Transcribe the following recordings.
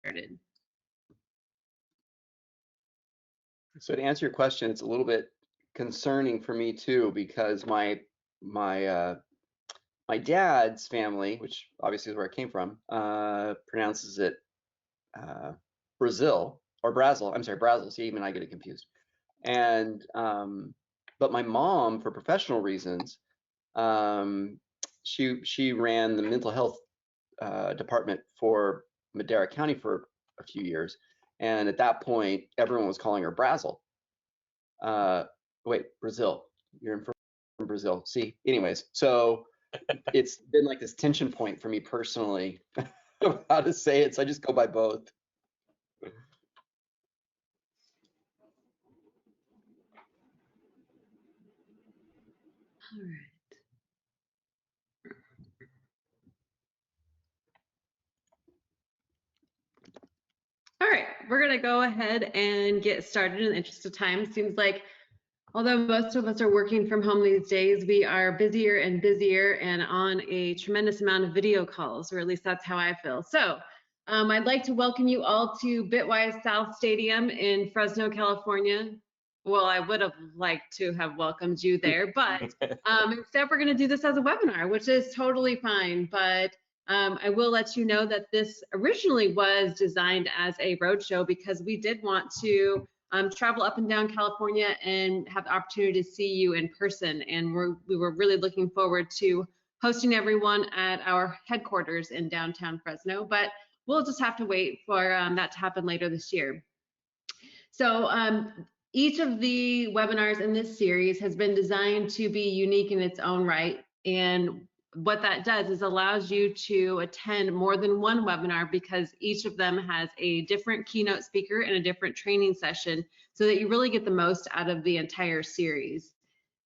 started. So to answer your question, it's a little bit concerning for me too, because my dad's family, which obviously is where I came from, pronounces it Brazil or Brazil. I'm sorry, Brazil. See, even I get it confused. And but my mom, for professional reasons, she ran the mental health department for Madera County for a few years, and at that point, everyone was calling her Brazil. Wait, Brazil. You're from Brazil. See, anyways, so it's been like this tension point for me personally of how to say it, so I just go by both. All right. All right, we're gonna go ahead and get started in the interest of time. Seems like although most of us are working from home these days, we are busier and busier and on a tremendous amount of video calls, or at least that's how I feel. So I'd like to welcome you all to Bitwise South Stadium in Fresno, California. Well, I would have liked to have welcomed you there, but instead we're gonna do this as a webinar, which is totally fine. But I will let you know that this originally was designed as a roadshow because we did want to travel up and down California and have the opportunity to see you in person. And we were really looking forward to hosting everyone at our headquarters in downtown Fresno, but we'll just have to wait for that to happen later this year. So each of the webinars in this series has been designed to be unique in its own right. And what that does is allows you to attend more than one webinar because each of them has a different keynote speaker and a different training session so that you really get the most out of the entire series.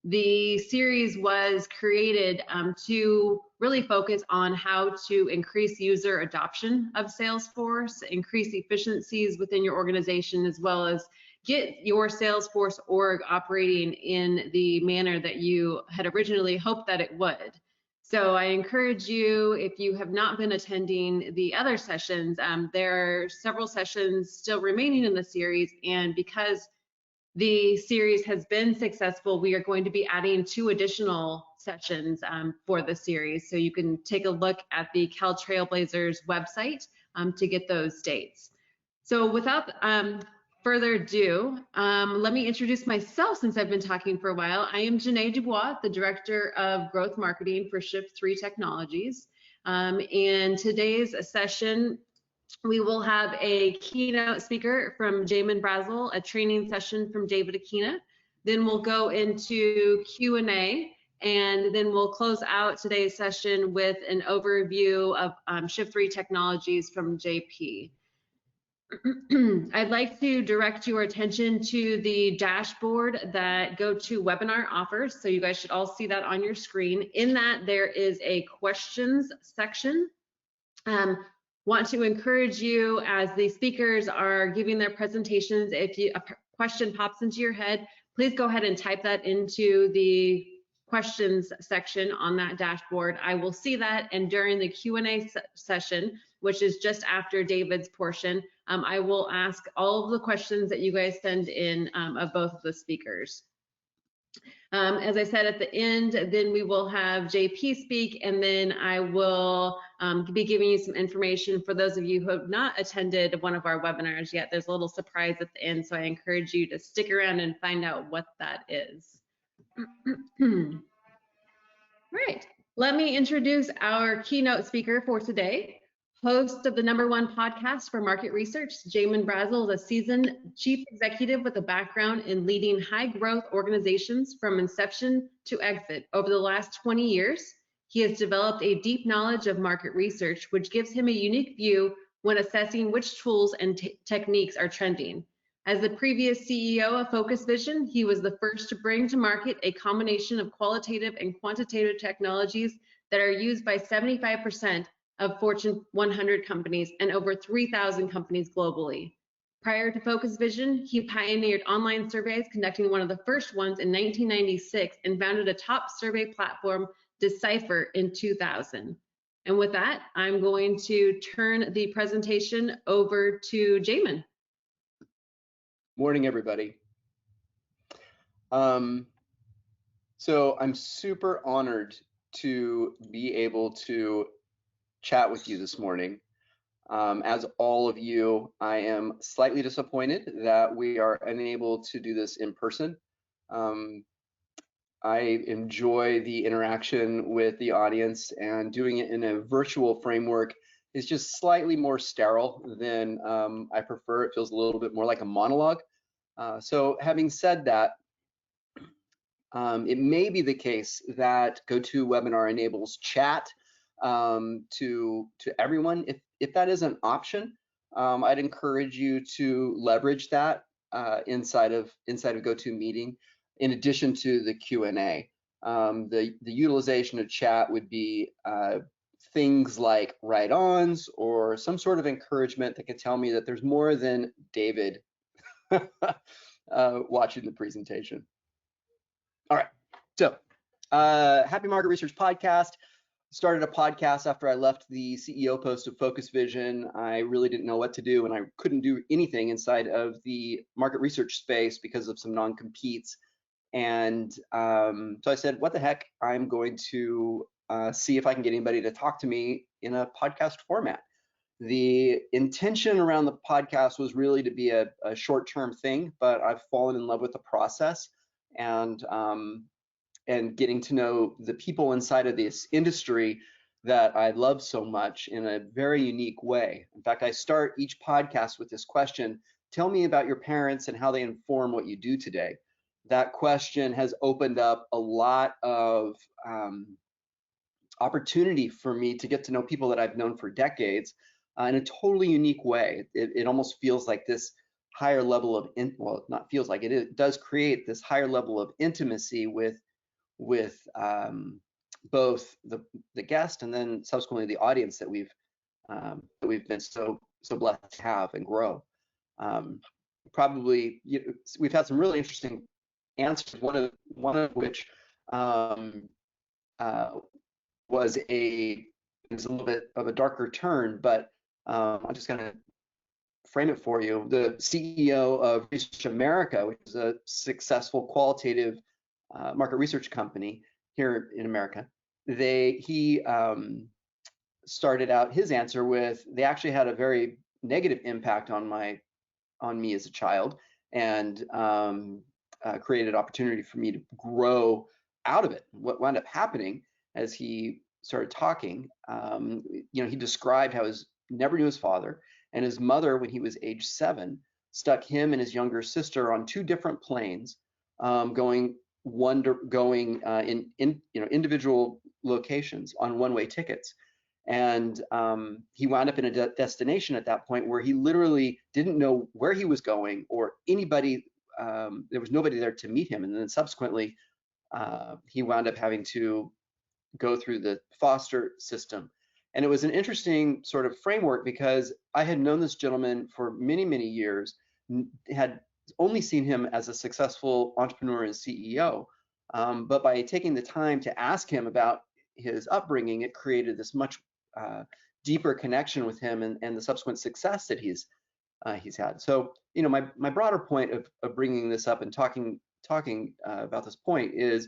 The series was created to really focus on how to increase user adoption of Salesforce, increase efficiencies within your organization, as well as get your Salesforce org operating in the manner that you had originally hoped that it would. So I encourage you, if you have not been attending the other sessions, there are several sessions still remaining in the series, and because the series has been successful, we are going to be adding 2 additional sessions for the series. So you can take a look at the Cal Trailblazers website to get those dates. So without further ado, let me introduce myself since I've been talking for a while. I am Janae Dubois, the Director of Growth Marketing for Shift3 Technologies. And today's session, we will have a keynote speaker from Jamin Brazel, a training session from David Aquina. Then we'll go into Q&A, and then we'll close out today's session with an overview of Shift3 Technologies from JP. I'd like to direct your attention to the dashboard that GoToWebinar offers. So you guys should all see that on your screen. In that, there is a questions section. Want to encourage you as the speakers are giving their presentations, if a question pops into your head, please go ahead and type that into the questions section on that dashboard. I will see that, and during the Q&A session, which is just after David's portion, I will ask all of the questions that you guys send in of both of the speakers. As I said at the end, then we will have JP speak, and then I will be giving you some information for those of you who have not attended one of our webinars yet. There's a little surprise at the end, so I encourage you to stick around and find out what that is. Right, let me introduce our keynote speaker for today. Host of the #1 podcast for market research, Jamin Brazel is a seasoned chief executive with a background in leading high-growth organizations from inception to exit. Over the last 20 years, he has developed a deep knowledge of market research, which gives him a unique view when assessing which tools and techniques are trending. As the previous CEO of Focus Vision, he was the first to bring to market a combination of qualitative and quantitative technologies that are used by 75% of Fortune 100 companies and over 3,000 companies globally. Prior to Focus Vision, he pioneered online surveys, conducting one of the first ones in 1996 and founded a top survey platform, Decipher, in 2000. And with that, I'm going to turn the presentation over to Jamin. Morning, everybody. So I'm super honored to be able to chat with you this morning. As all of you, I am slightly disappointed that we are unable to do this in person. I enjoy the interaction with the audience, and doing it in a virtual framework is just slightly more sterile than I prefer. It feels a little bit more like a monologue. So having said that, it may be the case that GoToWebinar enables chat to everyone. If that is an option, I'd encourage you to leverage that inside of GoToMeeting, in addition to the Q&A. The utilization of chat would be things like write-ons or some sort of encouragement that could tell me that there's more than David watching the presentation. All right, so Happy Market Research Podcast. Started a podcast after I left the CEO post of Focus Vision. I really didn't know what to do, and I couldn't do anything inside of the market research space because of some non-competes. And so I said, what the heck, I'm going to see if I can get anybody to talk to me in a podcast format. The intention around the podcast was really to be a short-term thing, but I've fallen in love with the process and getting to know the people inside of this industry that I love so much in a very unique way. In fact, I start each podcast with this question: tell me about your parents and how they inform what you do today. That question has opened up a lot of opportunity for me to get to know people that I've known for decades in a totally unique way. It almost feels like this higher level of, well, not feels like it does create this higher level of intimacy with both the guest and then subsequently the audience that we've been so blessed to have and grow. Probably we've had some really interesting answers. One of which was a little bit of a darker turn, but I'm just going to frame it for you. The CEO of Research America, which is a successful qualitative market research company here in America, he started out his answer with, they actually had a very negative impact on me as a child, and created opportunity for me to grow out of it. What wound up happening as he started talking, he described how never knew his father, and his mother, when he was age 7, stuck him and his younger sister on 2 different planes, going in individual locations on one-way tickets. And he wound up in a destination at that point where he literally didn't know where he was going or anybody. There was nobody there to meet him. And then subsequently, he wound up having to go through the foster system. And it was an interesting sort of framework because I had known this gentleman for many, many years, had only seen him as a successful entrepreneur and CEO. But by taking the time to ask him about his upbringing, it created this much deeper connection with him and the subsequent success that he's had. So, my broader point of bringing this up and talking about this point is,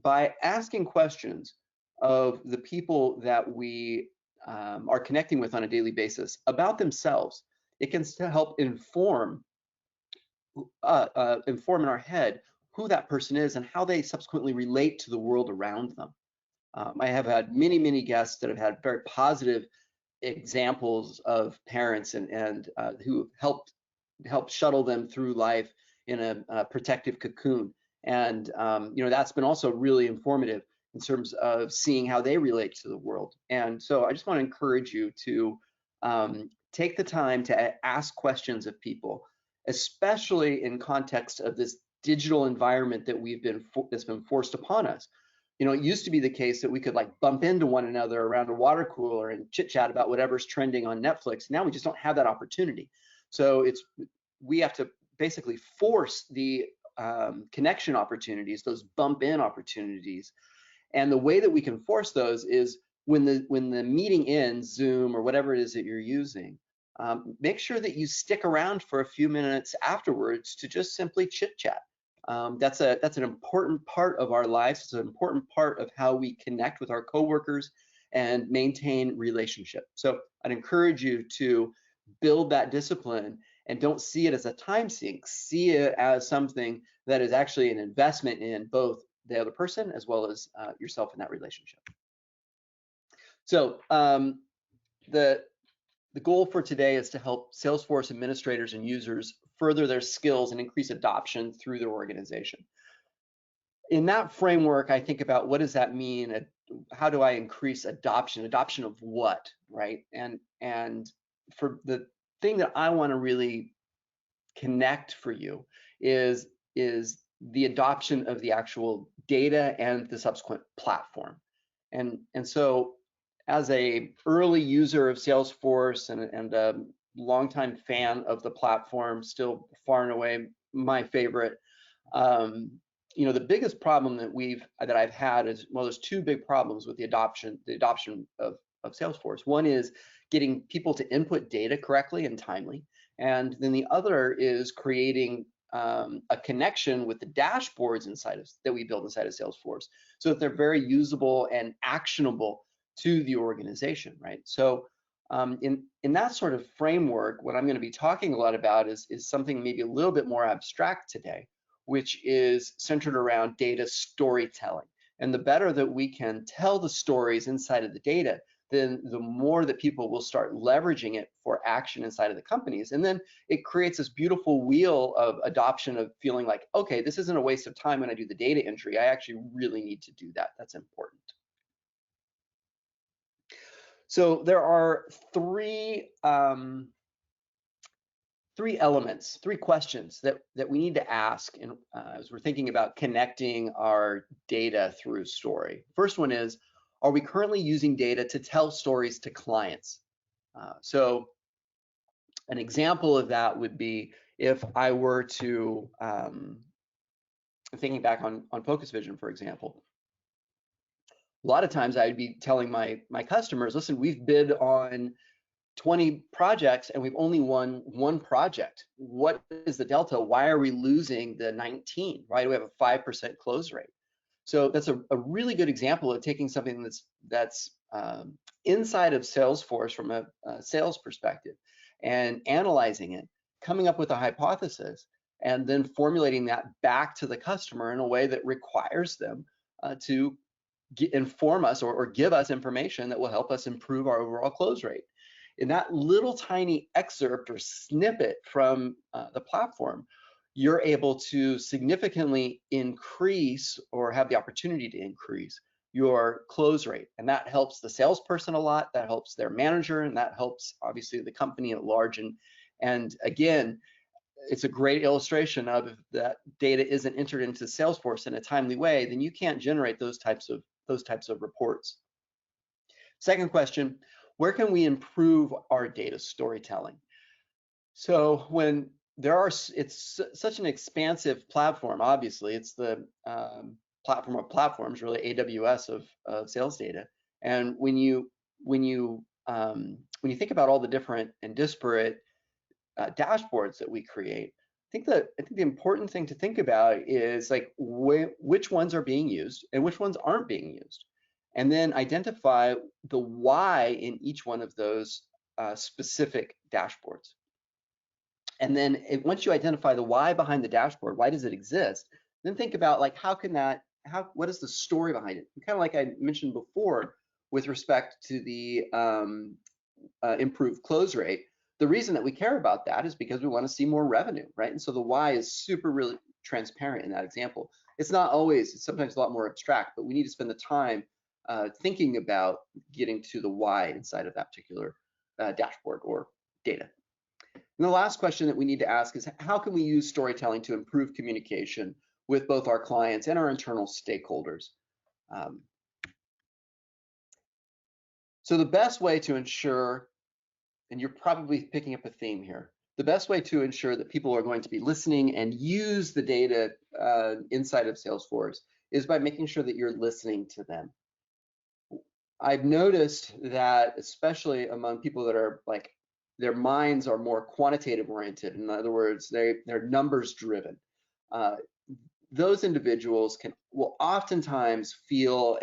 by asking questions of the people that we are connecting with on a daily basis about themselves, it can help inform in our head who that person is and how they subsequently relate to the world around them. I have had many, many guests that have had very positive examples of parents and who helped shuttle them through life in a protective cocoon. And that's been also really informative in terms of seeing how they relate to the world. And so I just want to encourage you to take the time to ask questions of people, especially in context of this digital environment that that's been forced upon us. It used to be the case that we could bump into one another around a water cooler and chit chat about whatever's trending on Netflix. Now we just don't have that opportunity. So we have to basically force the connection opportunities, those bump in opportunities. And the way that we can force those is when the meeting ends, Zoom or whatever it is that you're using, make sure that you stick around for a few minutes afterwards to just simply chit chat. That's an important part of our lives. It's an important part of how we connect with our coworkers and maintain relationship. So I'd encourage you to build that discipline and don't see it as a time sink. See it as something that is actually an investment in both the other person as well as yourself in that relationship. So the goal for today is to help Salesforce administrators and users further their skills and increase adoption through their organization. In that framework, I think about what does that mean? How do I increase adoption? Adoption of what, right? And for the thing that I want to really connect for you is the adoption of the actual data and the subsequent platform. And so as a early user of Salesforce and a longtime fan of the platform, still far and away my favorite, the biggest problem that I've had is, well, there's two big problems with the adoption of Salesforce. One is getting people to input data correctly and timely, and then the other is creating a connection with the dashboards that we build inside of Salesforce, so that they're very usable and actionable to the organization, right? So in that sort of framework, what I'm going to be talking a lot about is something maybe a little bit more abstract today, which is centered around data storytelling. And the better that we can tell the stories inside of the data, then the more that people will start leveraging it for action inside of the companies. And then it creates this beautiful wheel of adoption, of feeling like, okay, this isn't a waste of time when I do the data entry. I actually really need to do that. That's important. So there are three elements, three questions that we need to ask as we're thinking about connecting our data through story. First one is, are we currently using data to tell stories to clients? So an example of that would be if I were to, thinking back on Focus Vision, for example, a lot of times I'd be telling my customers, listen, we've bid on 20 projects and we've only won one project. What is the delta? Why are we losing the 19? Why do we have a 5% close rate? So that's a really good example of taking something that's inside of Salesforce from a sales perspective and analyzing it, coming up with a hypothesis, and then formulating that back to the customer in a way that requires them to inform us or give us information that will help us improve our overall close rate. In that little tiny excerpt or snippet from the platform, you're able to significantly increase or have the opportunity to increase your close rate. And that helps the salesperson a lot, that helps their manager, and that helps obviously the company at large. And again, it's a great illustration of, if that data isn't entered into Salesforce in a timely way, then you can't generate those types of reports. Second question, where can we improve our data storytelling? So when it's such an expansive platform, obviously it's the platform of platforms, really AWS of sales data. And when you think about all the different and disparate dashboards that we create, I think the important thing to think about is like which ones are being used and which ones aren't being used, and then identify the why in each one of those specific dashboards. And then once you identify the why behind the dashboard, why does it exist? Then think about like what is the story behind it? Kind of like I mentioned before with respect to the improved close rate. The reason that we care about that is because we want to see more revenue, right? And so the why is really transparent in that example. It's sometimes a lot more abstract, but we need to spend the time thinking about getting to the why inside of that particular dashboard or data. And the last question that we need to ask is, how can we use storytelling to improve communication with both our clients and our internal stakeholders? So the best way to ensure, and you're probably picking up a theme here, the best way to ensure that people are going to be listening and use the data inside of Salesforce is by making sure that you're listening to them. I've noticed that, especially among people that are like, their minds are more quantitative oriented. In other words, they're numbers driven. Those individuals will oftentimes feel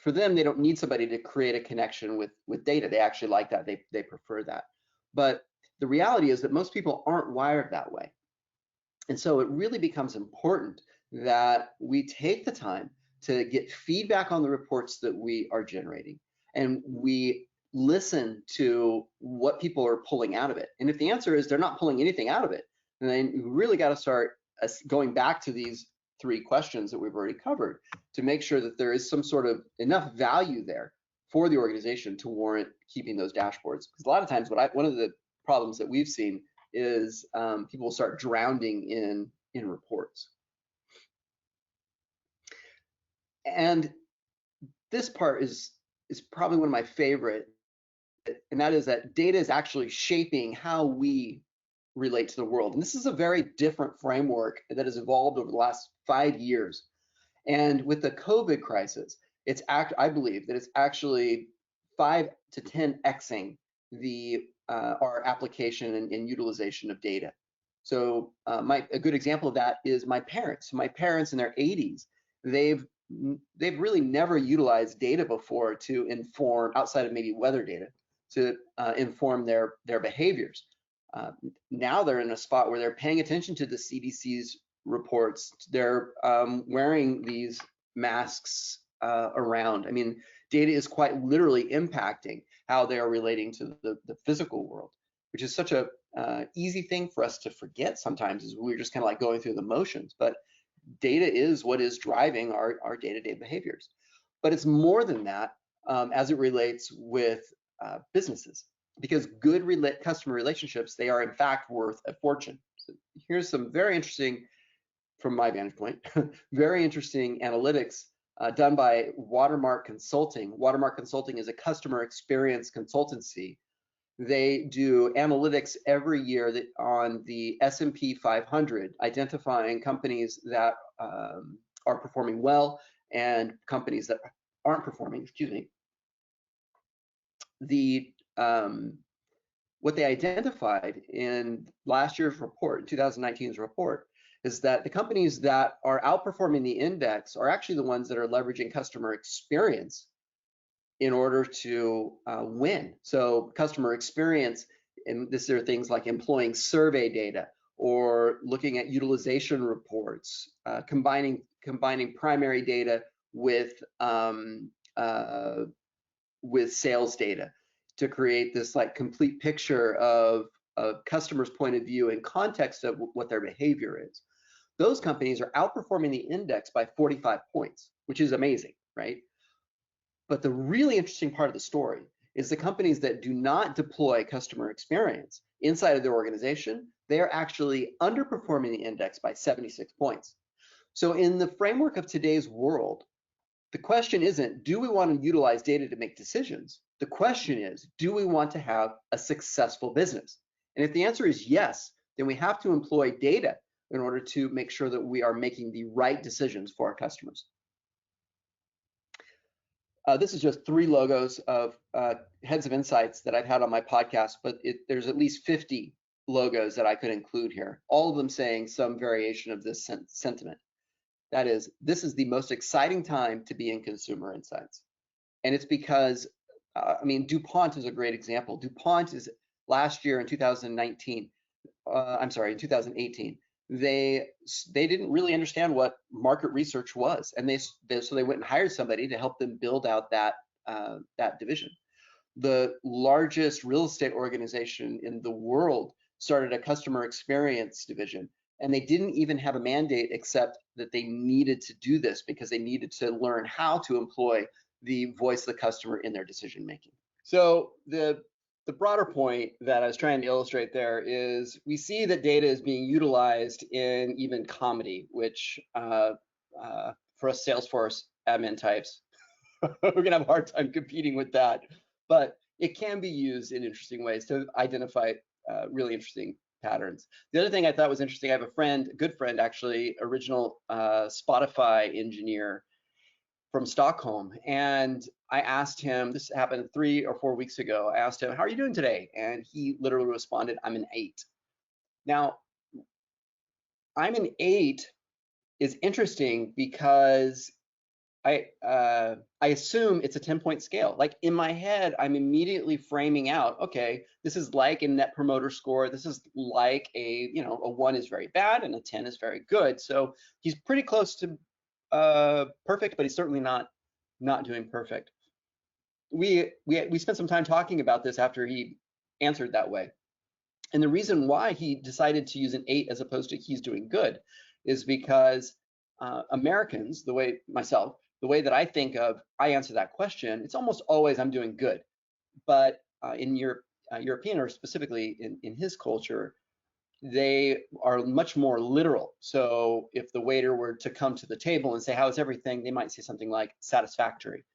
for them, they don't need somebody to create a connection with data. They actually like that. They prefer that. But the reality is that most people aren't wired that way. And so it really becomes important that we take the time to get feedback on the reports that we are generating, and we listen to what people are pulling out of it. And if the answer is they're not pulling anything out of it, then we really got to start going back to these 3 questions that we've already covered to make sure that there is some sort of enough value there for the organization to warrant keeping those dashboards. Because a lot of times one of the problems that we've seen is people will start drowning in reports. And this part is probably one of my favorite, and that is that data is actually shaping how we relate to the world. And this is a very different framework that has evolved over the last 5 years. And with the COVID crisis, I believe that it's actually 5 to 10xing our application and utilization of data. So a good example of that is my parents. My parents in their 80s, they've really never utilized data before to inform, outside of maybe weather data, to inform their behaviors. Now they're in a spot where they're paying attention to the CDC's reports. They're wearing these masks around. I mean, data is quite literally impacting how they are relating to the physical world, which is such a easy thing for us to forget sometimes, is we're just kind of like going through the motions. But data is what is driving our day-to-day behaviors. But it's more than that as it relates with businesses, because good customer relationships, they are in fact worth a fortune. So here's some very interesting, from my vantage point, very interesting analytics done by Watermark Consulting. Watermark Consulting is a customer experience consultancy. They do analytics every year on the S&P 500, identifying companies that are performing well and companies that aren't performing, excuse me. What they identified in last year's report, 2019's report, is that the companies that are outperforming the index are actually the ones that are leveraging customer experience in order to win. So customer experience, and these are things like employing survey data or looking at utilization reports, combining primary data with sales data to create this like complete picture of a customer's point of view and context of what their behavior is. Those companies are outperforming the index by 45 points, which is amazing, right? But the really interesting part of the story is the companies that do not deploy customer experience inside of their organization, they are actually underperforming the index by 76 points. So in the framework of today's world, the question isn't, do we want to utilize data to make decisions? The question is, do we want to have a successful business? And if the answer is yes, then we have to employ data in order to make sure that we are making the right decisions for our customers. This is just 3 logos of heads of insights that I've had on my podcast, but there's at least 50 logos that I could include here, all of them saying some variation of this sentiment. That is, this is the most exciting time to be in consumer insights. And it's because, I mean, DuPont is a great example. DuPont is last year in 2018, they didn't really understand what market research was, and so they went and hired somebody to help them build out that division. The largest real estate organization in the world started a customer experience division, and they didn't even have a mandate except that they needed to do this because they needed to learn how to employ the voice of the customer in their decision making. So the broader point that I was trying to illustrate there is we see that data is being utilized in even comedy, which for us Salesforce admin types, we're gonna have a hard time competing with that. But it can be used in interesting ways to identify really interesting patterns. The other thing I thought was interesting, I have a good friend actually, original Spotify engineer, from Stockholm, and I asked him, this happened 3 or 4 weeks ago, I asked him, how are you doing today? And he literally responded, I'm an 8. Now, I'm an 8 is interesting because I assume it's a 10-point scale. Like in my head, I'm immediately framing out, okay, this is like a net promoter score. This is like a 1 is very bad and a 10 is very good. So he's pretty close to perfect, but he's certainly not doing perfect. We spent some time talking about this after he answered that way. And the reason why he decided to use an 8 as opposed to he's doing good is because Americans, the way that I think of, I answer that question, it's almost always I'm doing good. But in European, or specifically in his culture, they are much more literal. So if the waiter were to come to the table and say, how's everything? They might say something like satisfactory,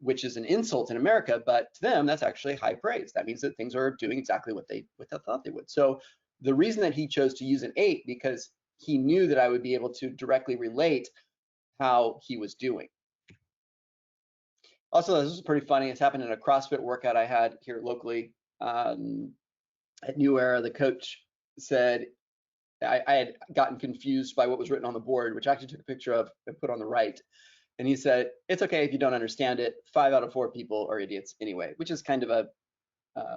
which is an insult in America, but to them, that's actually high praise. That means that things are doing exactly what they thought they would. So the reason that he chose to use an 8, because he knew that I would be able to directly relate how he was doing. Also, this is pretty funny. It's happened in a CrossFit workout I had here locally at New Era. The coach said, I had gotten confused by what was written on the board, which I actually took a picture of and put on the right. And he said, it's okay if you don't understand it. 5 out of 4 people are idiots anyway, which is kind of a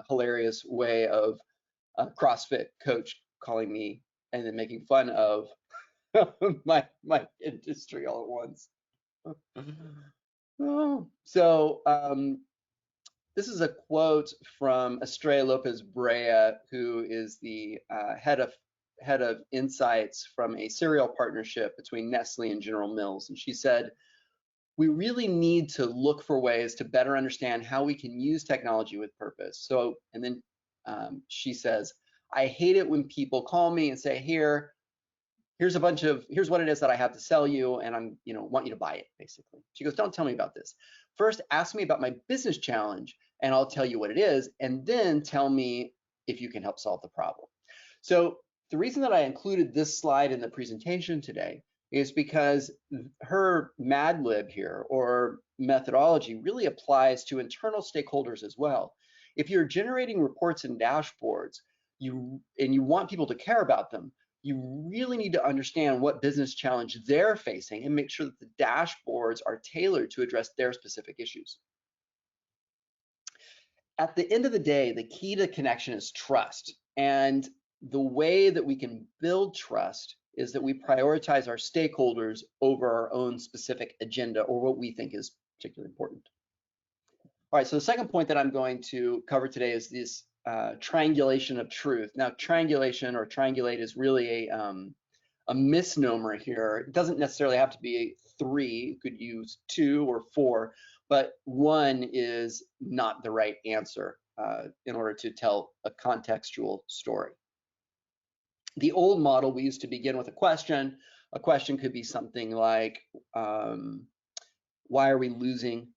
hilarious way of a CrossFit coach calling me and then making fun of my industry all at once. So this is a quote from Estrella Lopes Brea, who is the head of insights from a cereal partnership between Nestle and General Mills. And she said, we really need to look for ways to better understand how we can use technology with purpose. So, and then she says, I hate it when people call me and say, here's what it is that I have to sell you, and I'm, want you to buy it, basically. She goes, don't tell me about this. First, ask me about my business challenge, and I'll tell you what it is, and then tell me if you can help solve the problem. So the reason that I included this slide in the presentation today is because her Mad Lib here, or methodology, really applies to internal stakeholders as well. If you're generating reports and dashboards, you want people to care about them, you really need to understand what business challenge they're facing and make sure that the dashboards are tailored to address their specific issues. At the end of the day, the key to connection is trust. And the way that we can build trust is that we prioritize our stakeholders over our own specific agenda or what we think is particularly important. All right, so the second point that I'm going to cover today is this triangulation of truth. Now, triangulation or triangulate is really a misnomer here. It doesn't necessarily have to be 3. You could use 2 or 4, but 1 is not the right answer in order to tell a contextual story. The old model, we used to begin with a question. A question could be something like, why are we losing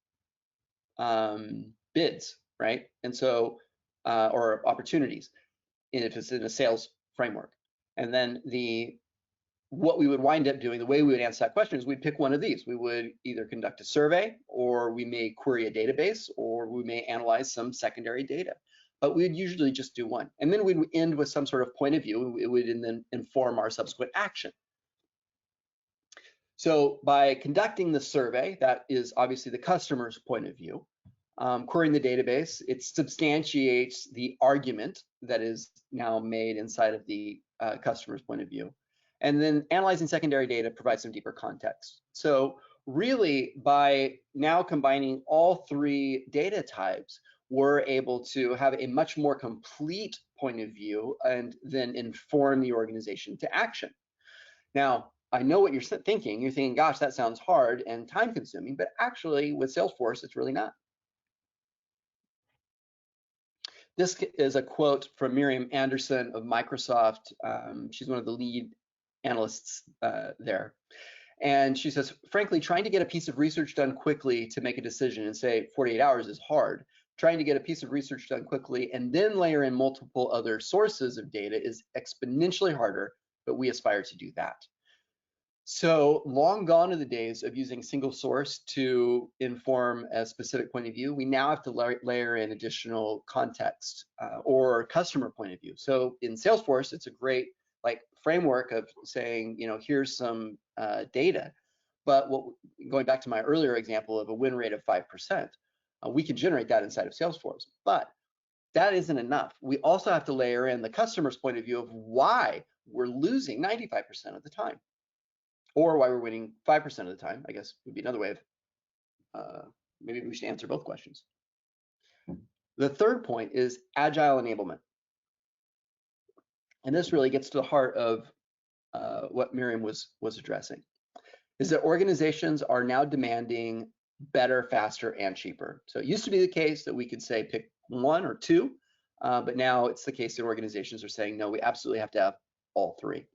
bids, right? And so, or opportunities, if it's in a sales framework. And then what we would wind up doing, the way we would answer that question is we'd pick one of these. We would either conduct a survey, or we may query a database, or we may analyze some secondary data. But we'd usually just do one. And then we'd end with some sort of point of view. It would then inform our subsequent action. So by conducting the survey, that is obviously the customer's point of view. Querying the database, it substantiates the argument that is now made inside of the customer's point of view. And then analyzing secondary data provides some deeper context. So really, by now combining all 3 data types, we're able to have a much more complete point of view and then inform the organization to action. Now, I know what you're thinking. You're thinking, gosh, that sounds hard and time consuming, but actually with Salesforce, it's really not. This is a quote from Miriam Anderson of Microsoft. She's one of the lead analysts there. And she says, frankly, trying to get a piece of research done quickly to make a decision in, say, 48 hours is hard. Trying to get a piece of research done quickly and then layer in multiple other sources of data is exponentially harder, but we aspire to do that. So long gone are the days of using single source to inform a specific point of view. We now have to layer in additional context or customer point of view. So in Salesforce, it's a great like framework of saying, you know, here's some data. But going back to my earlier example of a win rate of 5%, we can generate that inside of Salesforce. But that isn't enough. We also have to layer in the customer's point of view of why we're losing 95% of the time, or why we're winning 5% of the time, I guess would be another way of, maybe we should answer both questions. The third point is Agile enablement. And this really gets to the heart of what Miriam was addressing, is that organizations are now demanding better, faster, and cheaper. So it used to be the case that we could say pick one or two, but now it's the case that organizations are saying, no, we absolutely have to have all three.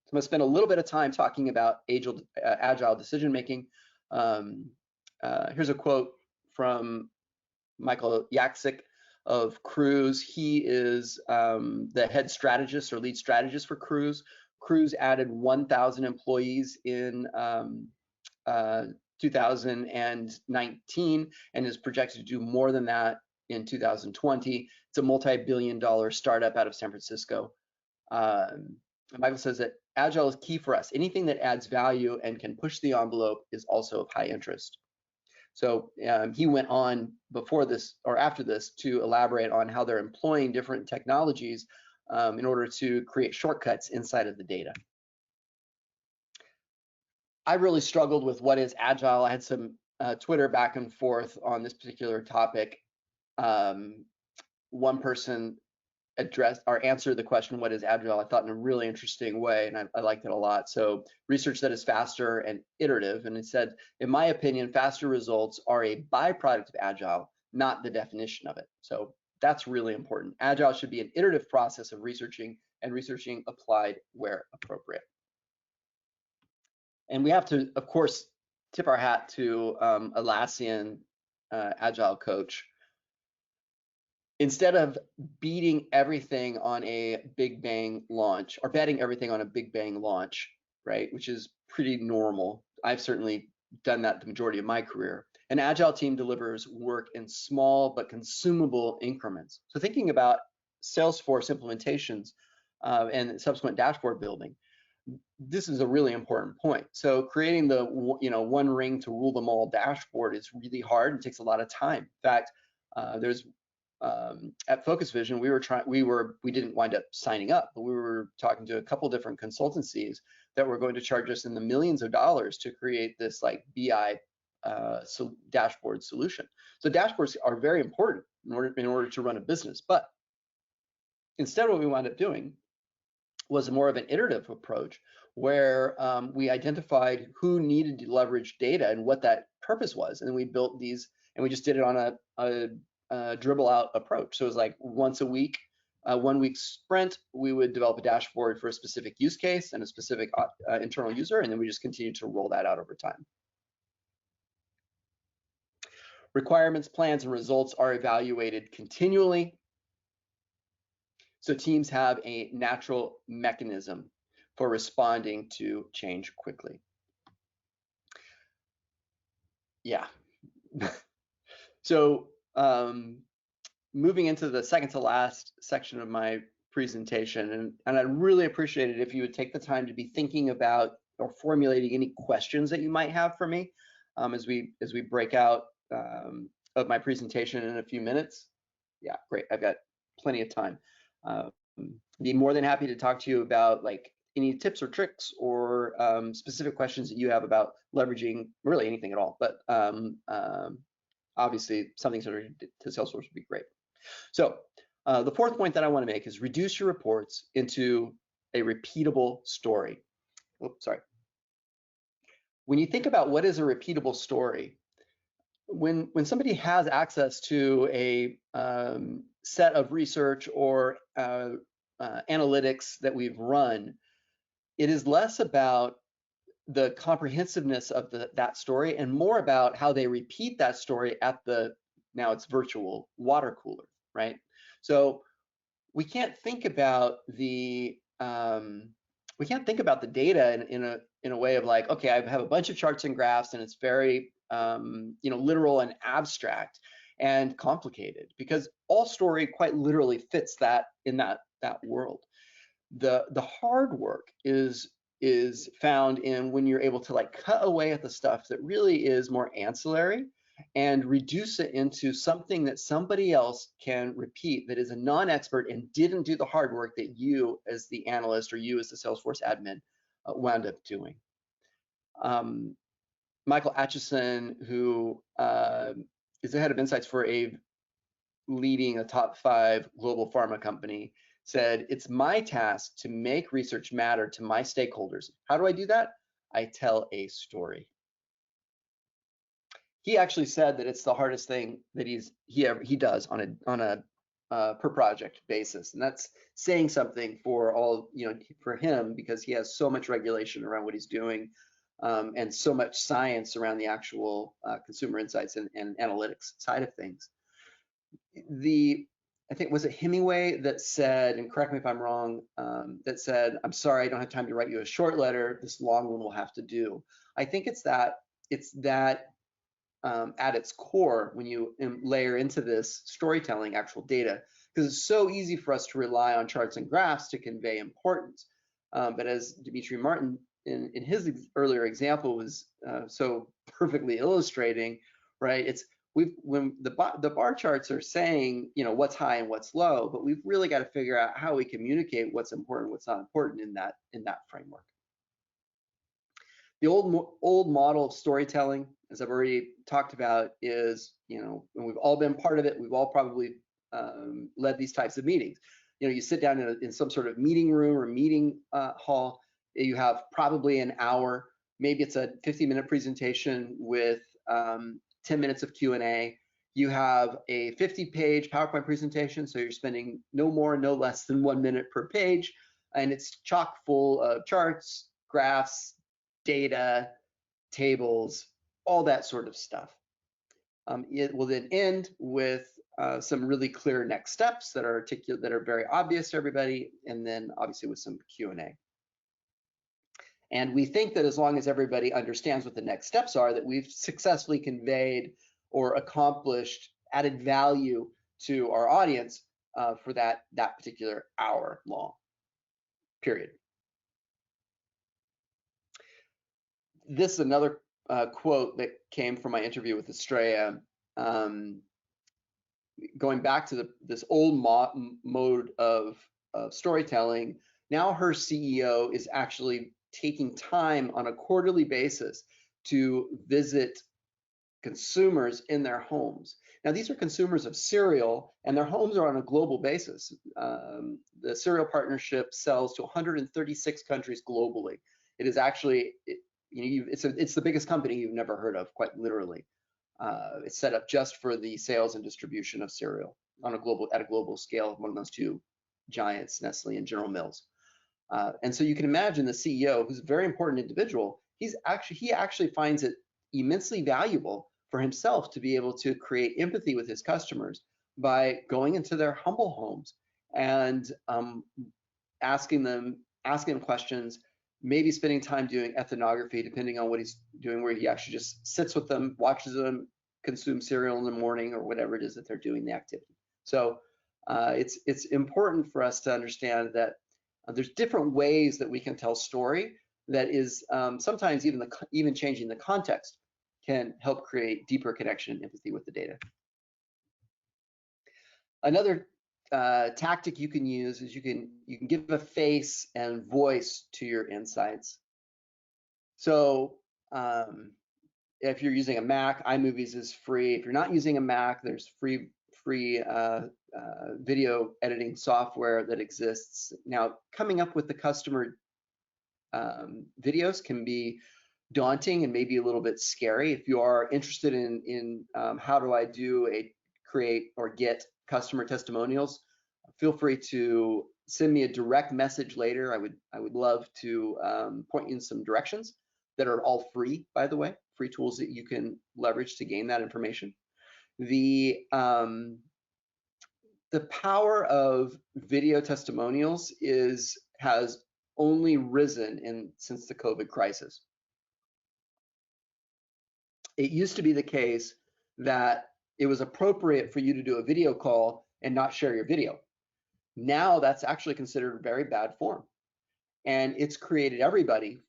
So I'm going to spend a little bit of time talking about agile decision making. Here's a quote from Michael Yaksik of Cruz. He is the head strategist or lead strategist for Cruz. Cruz added 1,000 employees in 2019 and is projected to do more than that in 2020. It's a multi-billion-dollar startup out of San Francisco. Michael says that Agile is key for us. Anything that adds value and can push the envelope is also of high interest. So he went on before this or after this to elaborate on how they're employing different technologies in order to create shortcuts inside of the data. I really struggled with what is Agile. I had some Twitter back and forth on this particular topic. One person addressed or answered the question, what is Agile? I thought in a really interesting way, and I liked it a lot. So research that is faster and iterative. And it said, in my opinion, faster results are a byproduct of Agile, not the definition of it. So that's really important. Agile should be an iterative process of researching and researching applied where appropriate. And we have to, of course, tip our hat to Atlassian Agile coach. Instead of beating everything on a big bang launch or betting everything on a big bang launch, right, which is pretty normal. I've certainly done that the majority of my career. An Agile team delivers work in small but consumable increments. So thinking about Salesforce implementations and subsequent dashboard building, this is a really important point. So creating the one ring to rule them all dashboard is really hard and takes a lot of time. In fact, there's at Focus Vision, we didn't wind up signing up, but we were talking to a couple different consultancies that were going to charge us in the millions of dollars to create this like BI dashboard solution. So dashboards are very important in order to run a business. But instead, what we wound up doing was more of an iterative approach where we identified who needed to leverage data and what that purpose was, and then we built these, and we just did it on a dribble out approach. So it was like once a week, 1 week sprint, we would develop a dashboard for a specific use case and a specific internal user, and then we just continue to roll that out over time. Requirements, plans, and results are evaluated continually. So teams have a natural mechanism for responding to change quickly. Yeah. So moving into the second to last section of my presentation, and I'd really appreciate it if you would take the time to be thinking about or formulating any questions that you might have for me as we break out of my presentation in a few minutes. Yeah, great. I've got plenty of time. Be more than happy to talk to you about like any tips or tricks or specific questions that you have about leveraging really anything at all. But obviously, something sort of to Salesforce would be great. So the fourth point that I want to make is reduce your reports into a repeatable story. Oops, sorry. When you think about what is a repeatable story, when somebody has access to a set of research or analytics that we've run, it is less about the comprehensiveness of that story and more about how they repeat that story at the, now it's virtual, water cooler, right? So we can't think about the data in a way of like, okay, I have a bunch of charts and graphs, and it's very literal and abstract and complicated, because all story quite literally fits that in that world. The hard work is found in when you're able to like cut away at the stuff that really is more ancillary and reduce it into something that somebody else can repeat, that is a non-expert and didn't do the hard work that you as the analyst or you as the Salesforce admin wound up doing. Michael Atchison, who is the head of insights for leading a top 5 global pharma company, said, "It's my task to make research matter to my stakeholders. How do I do that? I tell a story." He actually said that it's the hardest thing that he does on a per project basis, and that's saying something for for him, because he has so much regulation around what he's doing, and so much science around the actual consumer insights and analytics side of things. I think, was it Hemingway that said, and correct me if I'm wrong, that said, "I'm sorry, I don't have time to write you a short letter. This long one will have to do." I think it's that at its core, when you layer into this storytelling actual data, because it's so easy for us to rely on charts and graphs to convey importance. But as Dimitri Martin in his earlier example was so perfectly illustrating, right? It's when the bar charts are saying, what's high and what's low, but we've really got to figure out how we communicate what's important, what's not important in that framework. The old model of storytelling, as I've already talked about, is, and we've all been part of it. We've all probably led these types of meetings. You sit down in some sort of meeting room or meeting hall. You have probably an hour. Maybe it's a 50-minute presentation with 10 minutes of Q&A. You have a 50-page PowerPoint presentation, so you're spending no more, no less than 1 minute per page, and it's chock full of charts, graphs, data, tables, all that sort of stuff. It will then end with some really clear next steps that are very obvious to everybody, and then obviously with some Q&A. And we think that as long as everybody understands what the next steps are, that we've successfully conveyed or accomplished added value to our audience for that particular hour long period. This is another quote that came from my interview with Estrella, going back to this old mode of storytelling. Now her CEO is actually taking time on a quarterly basis to visit consumers in their homes. Now, these are consumers of cereal, and their homes are on a global basis. The cereal partnership sells to 136 countries globally. It is actually, it's the biggest company you've never heard of, quite literally. It's set up just for the sales and distribution of cereal at a global scale, one of those two giants, Nestle and General Mills. And so you can imagine the CEO, who's a very important individual, he actually finds it immensely valuable for himself to be able to create empathy with his customers by going into their humble homes and asking them questions, maybe spending time doing ethnography, depending on what he's doing, where he actually just sits with them, watches them consume cereal in the morning or whatever it is that they're doing the activity. So it's important for us to understand that there's different ways that we can tell story that is sometimes even changing the context can help create deeper connection and empathy with the data. Another tactic you can use is you can give a face and voice to your insights. So if you're using a Mac, iMovies is free. If you're not using a Mac, there's free video editing software that exists. Now, coming up with the customer videos can be daunting and maybe a little bit scary. If you are interested in how do I create or get customer testimonials, feel free to send me a direct message later. I would love to point you in some directions that are all free, by the way, free tools that you can leverage to gain that information. The power of video testimonials has only risen since the COVID crisis. It used to be the case that it was appropriate for you to do a video call and not share your video. Now that's actually considered very bad form, and it's created everybody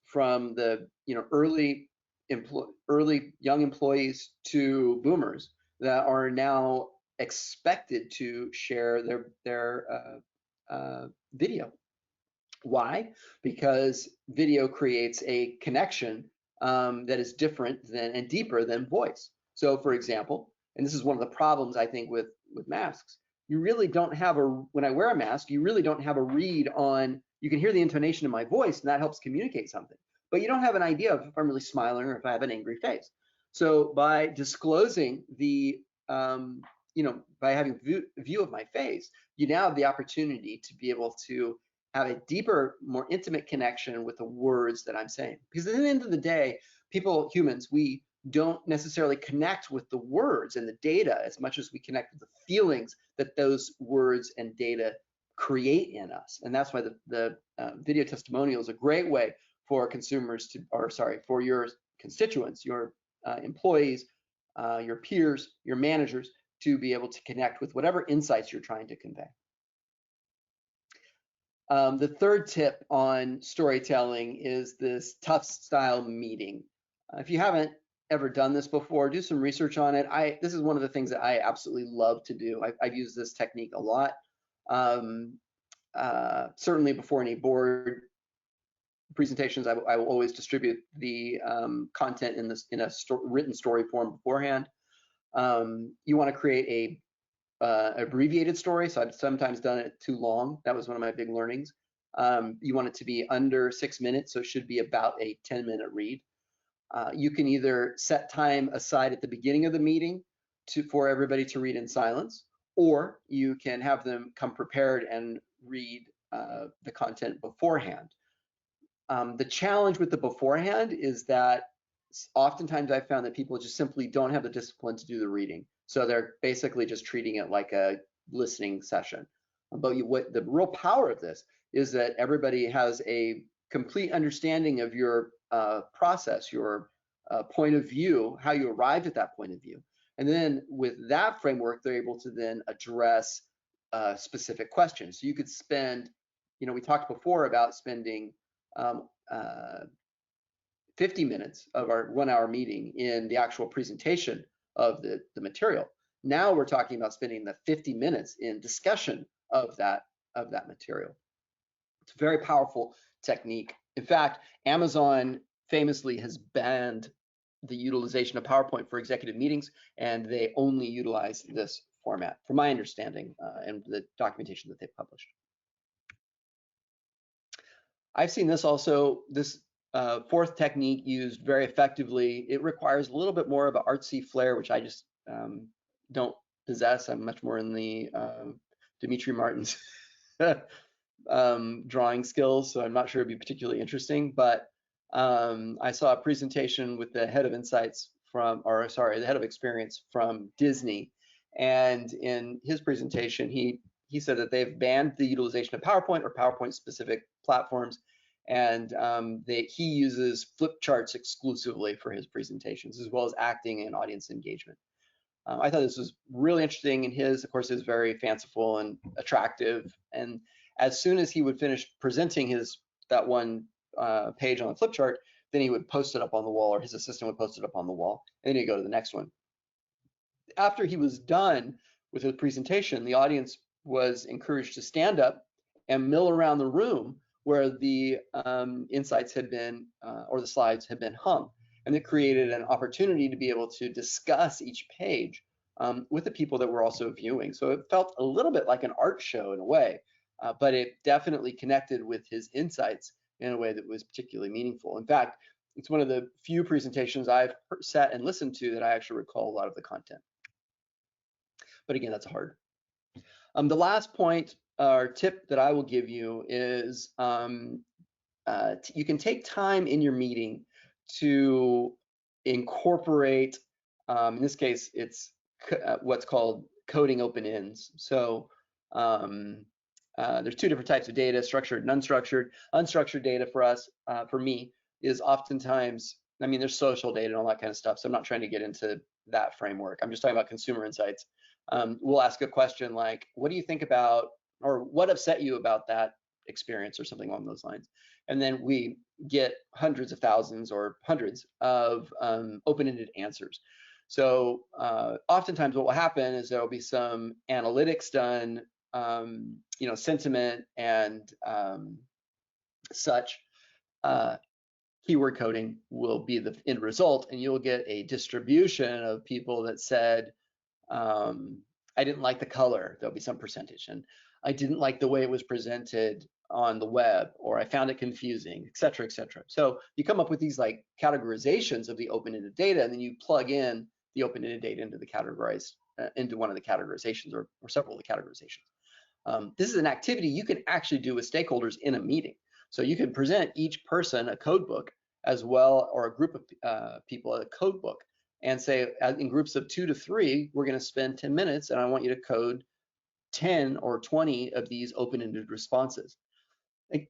from the early young employees to boomers that are now expected to share their video. Why? Because video creates a connection that is different and deeper than voice. So, for example, and this is one of the problems I think with masks, you really don't have when I wear a mask, you really don't have a read on. You can hear the intonation in my voice, and that helps communicate something. But you don't have an idea of if I'm really smiling or if I have an angry face. So by disclosing by having view of my face, you now have the opportunity to be able to have a deeper, more intimate connection with the words that I'm saying. Because at the end of the day, humans, we don't necessarily connect with the words and the data as much as we connect with the feelings that those words and data create in us. And that's why the video testimonial is a great way for consumers for your constituents, your employees, your peers, your managers, to be able to connect with whatever insights you're trying to convey. The third tip on storytelling is this tough style meeting. If you haven't ever done this before, do some research on it. This is one of the things that I absolutely love to do. I've used this technique a lot. Certainly before any board presentations, I will always distribute the content in a written story form beforehand. You want to create a abbreviated story, so I've sometimes done it too long. That was one of my big learnings. You want it to be under 6 minutes, so it should be about a 10-minute read. You can either set time aside at the beginning of the meeting for everybody to read in silence, or you can have them come prepared and read the content beforehand. The challenge with the beforehand is that oftentimes I've found that people just simply don't have the discipline to do the reading. So they're basically just treating it like a listening session. But what the real power of this is that everybody has a complete understanding of your process, your point of view, how you arrived at that point of view. And then with that framework, they're able to then address specific questions. So you could spend, we talked before about spending 50 minutes of our 1-hour meeting in the actual presentation of the material. Now we're talking about spending the 50 minutes in discussion of that material. It's a very powerful technique. In fact, Amazon famously has banned the utilization of PowerPoint for executive meetings, and they only utilize this format, from my understanding, and the documentation that they've published. I've seen this also, this fourth technique used very effectively. It requires a little bit more of an artsy flair, which I just don't possess. I'm much more in the Dimitri Martin's drawing skills, so I'm not sure it'd be particularly interesting. But I saw a presentation with the head of insights the head of experience from Disney, and in his presentation, he said that they've banned the utilization of PowerPoint or PowerPoint-specific platforms, and he uses Flipcharts exclusively for his presentations, as well as acting and audience engagement. I thought this was really interesting, and of course, is very fanciful and attractive. And as soon as he would finish presenting that one page on the Flipchart, then he would post it up on the wall, or his assistant would post it up on the wall, and then he'd go to the next one. After he was done with his presentation, the audience was encouraged to stand up and mill around the room where the insights had been, or the slides had been hung. And it created an opportunity to be able to discuss each page with the people that were also viewing. So it felt a little bit like an art show in a way, but it definitely connected with his insights in a way that was particularly meaningful. In fact, it's one of the few presentations I've sat and listened to that I actually recall a lot of the content. But again, that's hard. The last point or tip that I will give you is you can take time in your meeting to incorporate, in this case, it's what's called coding open ends. So there's two different types of data, structured and unstructured. Unstructured data for us, for me, is oftentimes, I mean, there's social data and all that kind of stuff, so I'm not trying to get into that framework. I'm just talking about consumer insights. We'll ask a question like, what do you think about, or what upset you about that experience, or something along those lines. And then we get hundreds of thousands or hundreds of open-ended answers. So oftentimes what will happen is there will be some analytics done, you know, sentiment and such. Keyword coding will be the end result, and you'll get a distribution of people that said, I didn't like the color. There'll be some percentage, and I didn't like the way it was presented on the web, or I found it confusing, et cetera, et cetera. So you come up with these like categorizations of the open-ended data, and then you plug in the open-ended data into the categorized, into one of the categorizations, or several of the categorizations. This is an activity you can actually do with stakeholders in a meeting. So you can present each person a code book as well, or a group of people a code book, and say, in groups of 2 to 3, we're going to spend 10 minutes, and I want you to code 10 or 20 of these open-ended responses.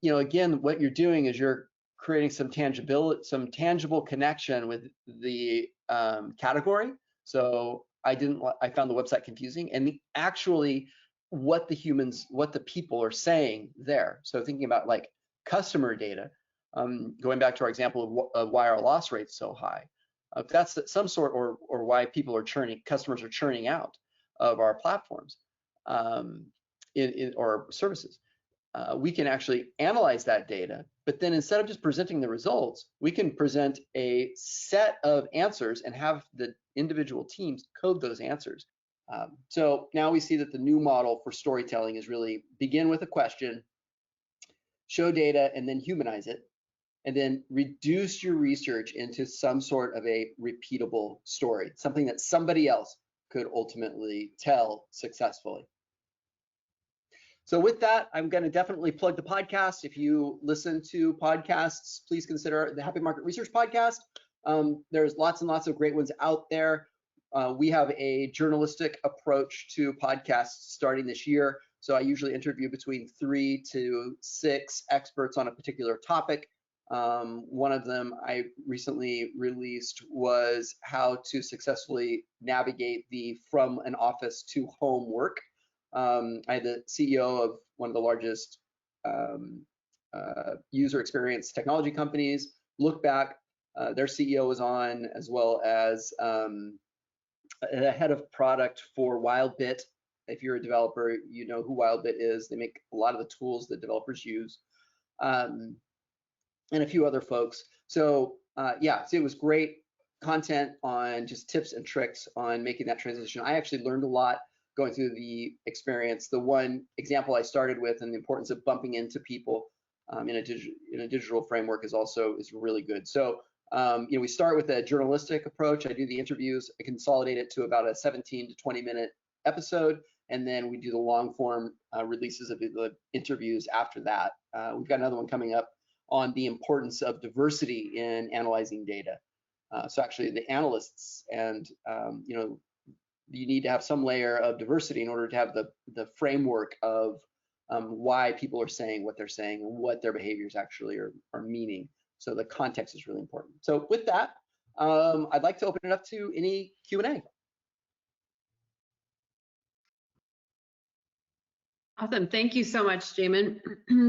You know, again, what you're doing is you're creating some tangible connection with the category. So I found the website confusing, and actually what the people are saying there. So thinking about like customer data, going back to our example of why our loss rate's so high. If that's some sort, or why customers are churning out of our platforms or services. We can actually analyze that data, but then instead of just presenting the results, we can present a set of answers and have the individual teams code those answers. So now we see that the new model for storytelling is really begin with a question, show data, and then humanize it, and then reduce your research into some sort of a repeatable story, something that somebody else could ultimately tell successfully. So with that, I'm going to definitely plug the podcast. If you listen to podcasts, please consider the Happy Market Research podcast. There's lots and lots of great ones out there. We have a journalistic approach to podcasts starting this year. So I usually interview between 3 to 6 experts on a particular topic. One of them I recently released was how to successfully navigate the from an office to home work. I had the CEO of one of the largest user experience technology companies look back. Their CEO was on, as well as the head of product for WildBit. If you're a developer, you know who WildBit is. They make a lot of the tools that developers use, and a few other folks. So yeah, so it was great content on just tips and tricks on making that transition. I actually learned a lot going through the experience. The one example I started with, and the importance of bumping into people in a digital framework, is really good. So you know, we start with a journalistic approach. I do the interviews, I consolidate it to about a 17 to 20 minute episode, and then we do the long form releases of the interviews after that. We've got another one coming up on the importance of diversity in analyzing data. So actually the analysts and you know, you need to have some layer of diversity in order to have the framework of why people are saying what they're saying and what their behaviors actually are meaning. So the context is really important. So with that, I'd like to open it up to any Q&A. Awesome. Thank you so much, Jamin.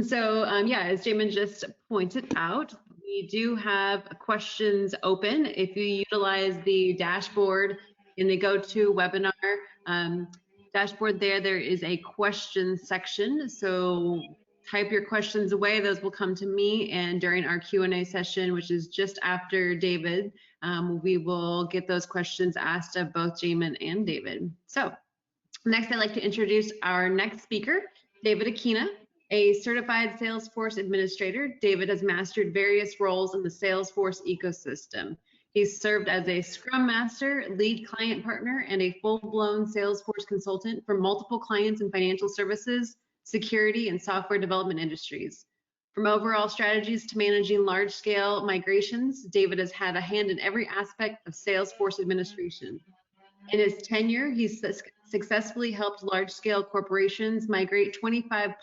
So yeah, as Jamin just pointed out, we do have questions open. If you utilize the dashboard in the GoToWebinar dashboard there is a question section. So type your questions away. Those will come to me, and during our Q&A session, which is just after David, we will get those questions asked of both Jamin and David. So next, I'd like to introduce our next speaker, David Aquina, a certified Salesforce administrator. David has mastered various roles in the Salesforce ecosystem. He's served as a Scrum Master, lead client partner, and a full-blown Salesforce consultant for multiple clients in financial services, security, and software development industries. From overall strategies to managing large-scale migrations, David has had a hand in every aspect of Salesforce administration. In his tenure, he's successfully helped large-scale corporations migrate 25+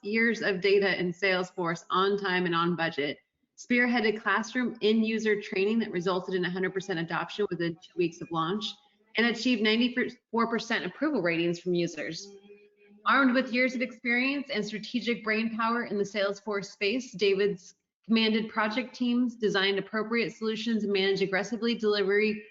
years of data in Salesforce on time and on budget, spearheaded classroom end-user training that resulted in 100% adoption within 2 weeks of launch, and achieved 94% approval ratings from users. Armed with years of experience and strategic brainpower in the Salesforce space, David's commanded project teams, designed appropriate solutions, and managed aggressive delivery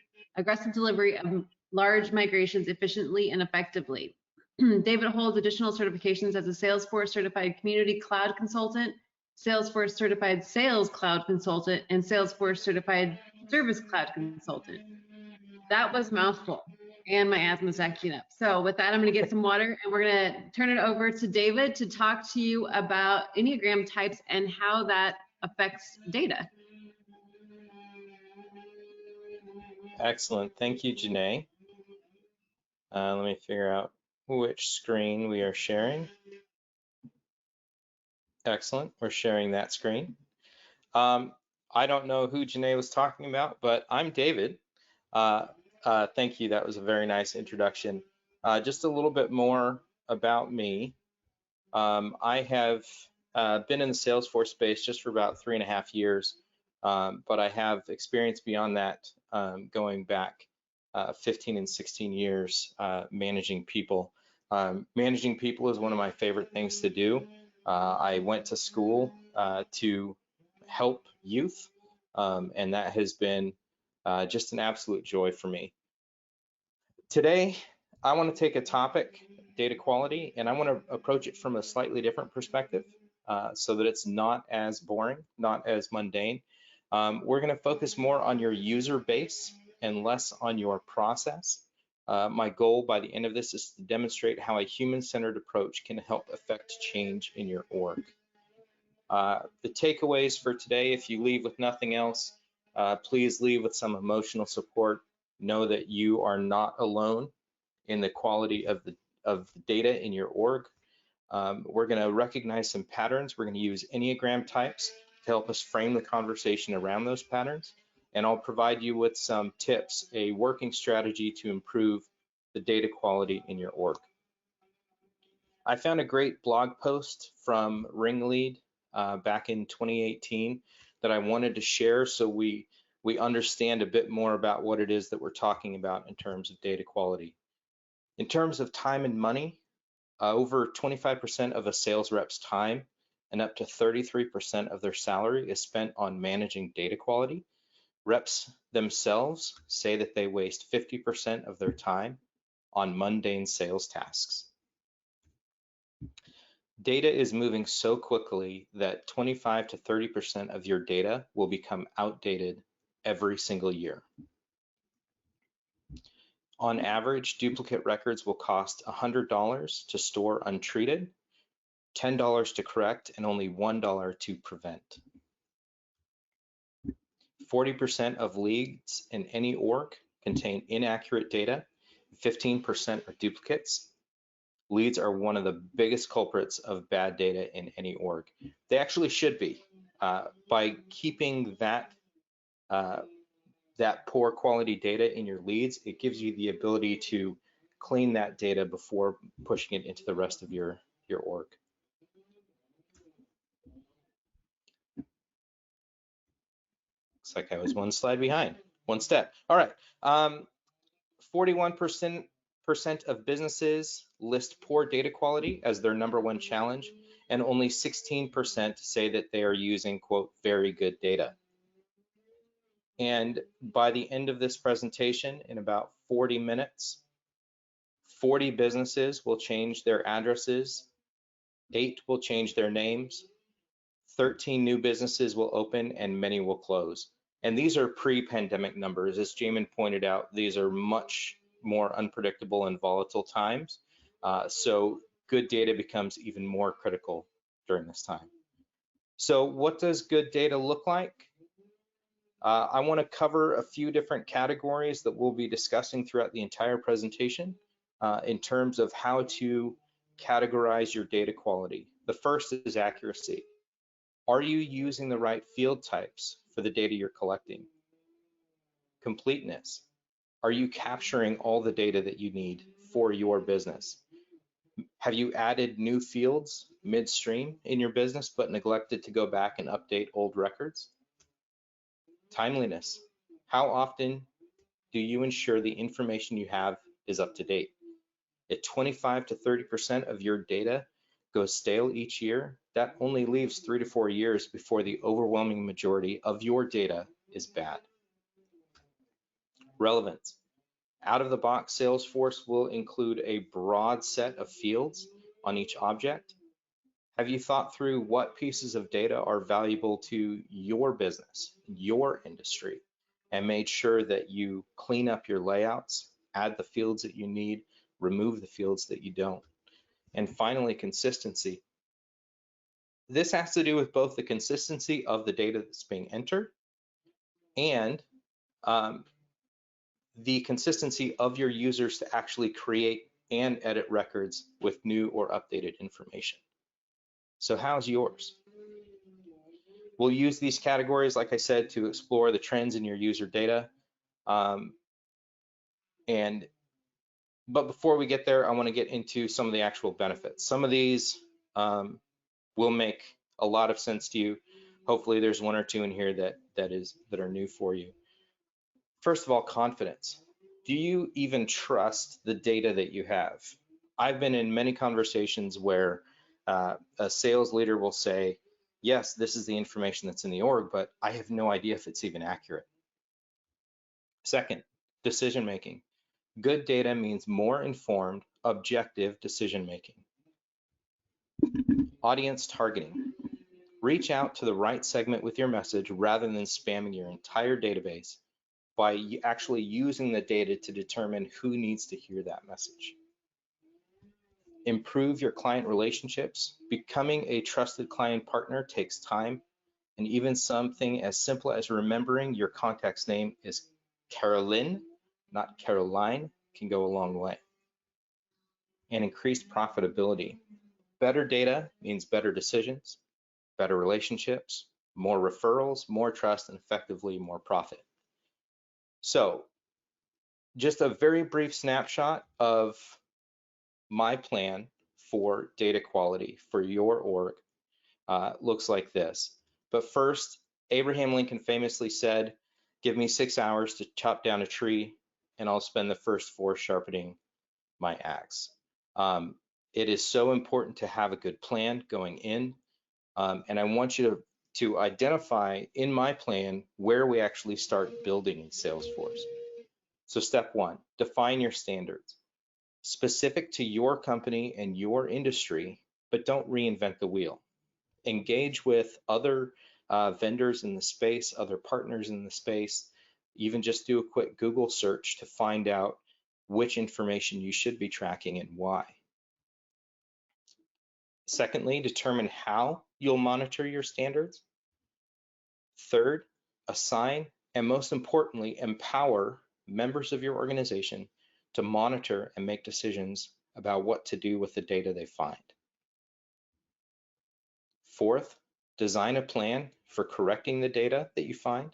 of large migrations efficiently and effectively. David holds additional certifications as a Salesforce certified community cloud consultant, Salesforce certified sales cloud consultant, and Salesforce certified service cloud consultant. That was a mouthful, and my asthma's acting up. So with that, I'm going to get some water, and we're going to turn it over to David to talk to you about Enneagram types and how that affects data. Excellent. Thank you, Janae. Let me figure out which screen we are sharing. Excellent. We're sharing that screen. I don't know who Janae was talking about, but I'm David. Thank you. That was a very nice introduction. Just a little bit more about me. I have been in the Salesforce space just for about 3.5 years, but I have experience beyond that, going back 15 and 16 years managing people. Managing people is one of my favorite things to do. I went to school to help youth, and that has been just an absolute joy for me. Today, I want to take a topic, data quality, and I want to approach it from a slightly different perspective so that it's not as boring, not as mundane. We're going to focus more on your user base and less on your process. My goal by the end of this is to demonstrate how a human-centered approach can help affect change in your org. The takeaways for today, if you leave with nothing else, please leave with some emotional support. Know that you are not alone in the quality of the data in your org. We're going to recognize some patterns. We're going to use Enneagram types to help us frame the conversation around those patterns. And I'll provide you with some tips, a working strategy to improve the data quality in your org. I found a great blog post from Ringlead back in 2018 that I wanted to share so we understand a bit more about what it is that we're talking about in terms of data quality. In terms of time and money, over 25% of a sales rep's time and up to 33% of their salary is spent on managing data quality. Reps themselves say that they waste 50% of their time on mundane sales tasks. Data is moving so quickly that 25 to 30% of your data will become outdated every single year. On average, duplicate records will cost $100 to store untreated, $10 to correct, and only $1 to prevent. 40% of leads in any org contain inaccurate data, 15% are duplicates. Leads are one of the biggest culprits of bad data in any org. They actually should be. By keeping that poor quality data in your leads, it gives you the ability to clean that data before pushing it into the rest of your org. Looks like I was one slide behind, one step. All right, 41% of businesses list poor data quality as their #1 challenge, and only 16% say that they are using, quote, very good data. And by the end of this presentation, in about 40 minutes, 40 businesses will change their addresses, 8 will change their names, 13 new businesses will open, and many will close. And these are pre-pandemic numbers. As Jamin pointed out, these are much more unpredictable and volatile times. So good data becomes even more critical during this time. So what does good data look like? I want to cover a few different categories that we'll be discussing throughout the entire presentation in terms of how to categorize your data quality. The first is accuracy. Are you using the right field types for the data you're collecting? Completeness. Are you capturing all the data that you need for your business? Have you added new fields midstream in your business but neglected to go back and update old records? Timeliness. How often do you ensure the information you have is up to date? If 25 to 30% of your data goes stale each year, that only leaves 3 to 4 years before the overwhelming majority of your data is bad. Relevance. Out of the box, Salesforce will include a broad set of fields on each object. Have you thought through what pieces of data are valuable to your business, your industry, and made sure that you clean up your layouts, add the fields that you need, remove the fields that you don't? And finally, consistency. This has to do with both the consistency of the data that's being entered and the consistency of your users to actually create and edit records with new or updated information. So how's yours? We'll use these categories, like I said, to explore the trends in your user data. But before we get there, I want to get into some of the actual benefits. Some of these will make a lot of sense to you. Hopefully there's one or two in here that are new for you. First of all, confidence. Do you even trust the data that you have? I've been in many conversations where a sales leader will say, yes, this is the information that's in the org, but I have no idea if it's even accurate. Second, decision making. Good data means more informed, objective decision making. Audience targeting. Reach out to the right segment with your message rather than spamming your entire database by actually using the data to determine who needs to hear that message. Improve your client relationships. Becoming a trusted client partner takes time, and even something as simple as remembering your contact's name is Carolyn, not Caroline, can go a long way. And increased profitability. Better data means better decisions, better relationships, more referrals, more trust, and effectively more profit. So just a very brief snapshot of my plan for data quality for your org looks like this. But first, Abraham Lincoln famously said, give me 6 hours to chop down a tree and I'll spend the first 4 sharpening my axe. It is so important to have a good plan going in. And I want you to identify in my plan where we actually start building in Salesforce. So step 1, define your standards. Specific to your company and your industry, but don't reinvent the wheel. Engage with other vendors in the space, other partners in the space. Even just do a quick Google search to find out which information you should be tracking and why. Secondly, determine how you'll monitor your standards. Third, assign, and most importantly, empower members of your organization to monitor and make decisions about what to do with the data they find. Fourth, design a plan for correcting the data that you find.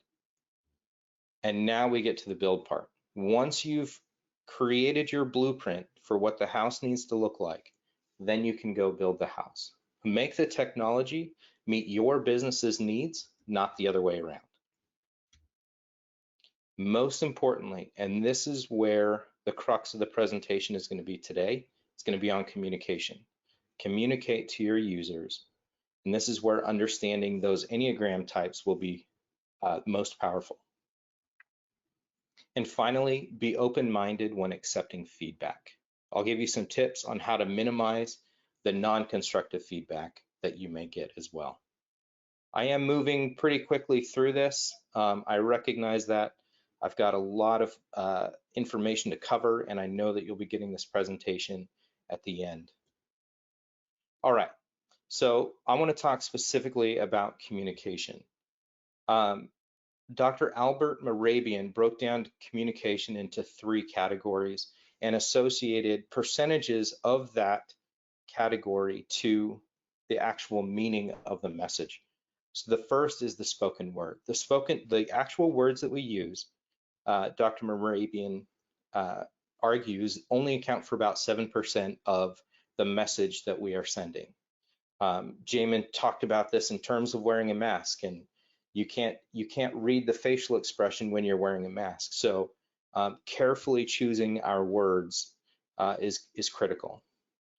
And now we get to the build part. Once you've created your blueprint for what the house needs to look like, then you can go build the house. Make the technology meet your business's needs, not the other way around. Most importantly, and this is where the crux of the presentation is going to be today, it's going to be on communication. Communicate to your users. And this is where understanding those Enneagram types will be most powerful. And finally, be open-minded when accepting feedback. I'll give you some tips on how to minimize the non-constructive feedback that you may get as well. I am moving pretty quickly through this. I recognize that I've got a lot of information to cover, and I know that you'll be getting this presentation at the end. All right, so I want to talk specifically about communication. Dr. Albert Mehrabian broke down communication into 3 categories and associated percentages of that category to the actual meaning of the message. So the first is the spoken word. The actual words that we use, Dr. Mehrabian argues only account for about 7% of the message that we are sending. Jamin talked about this in terms of wearing a mask, and you can't read the facial expression when you're wearing a mask. So carefully choosing our words is critical.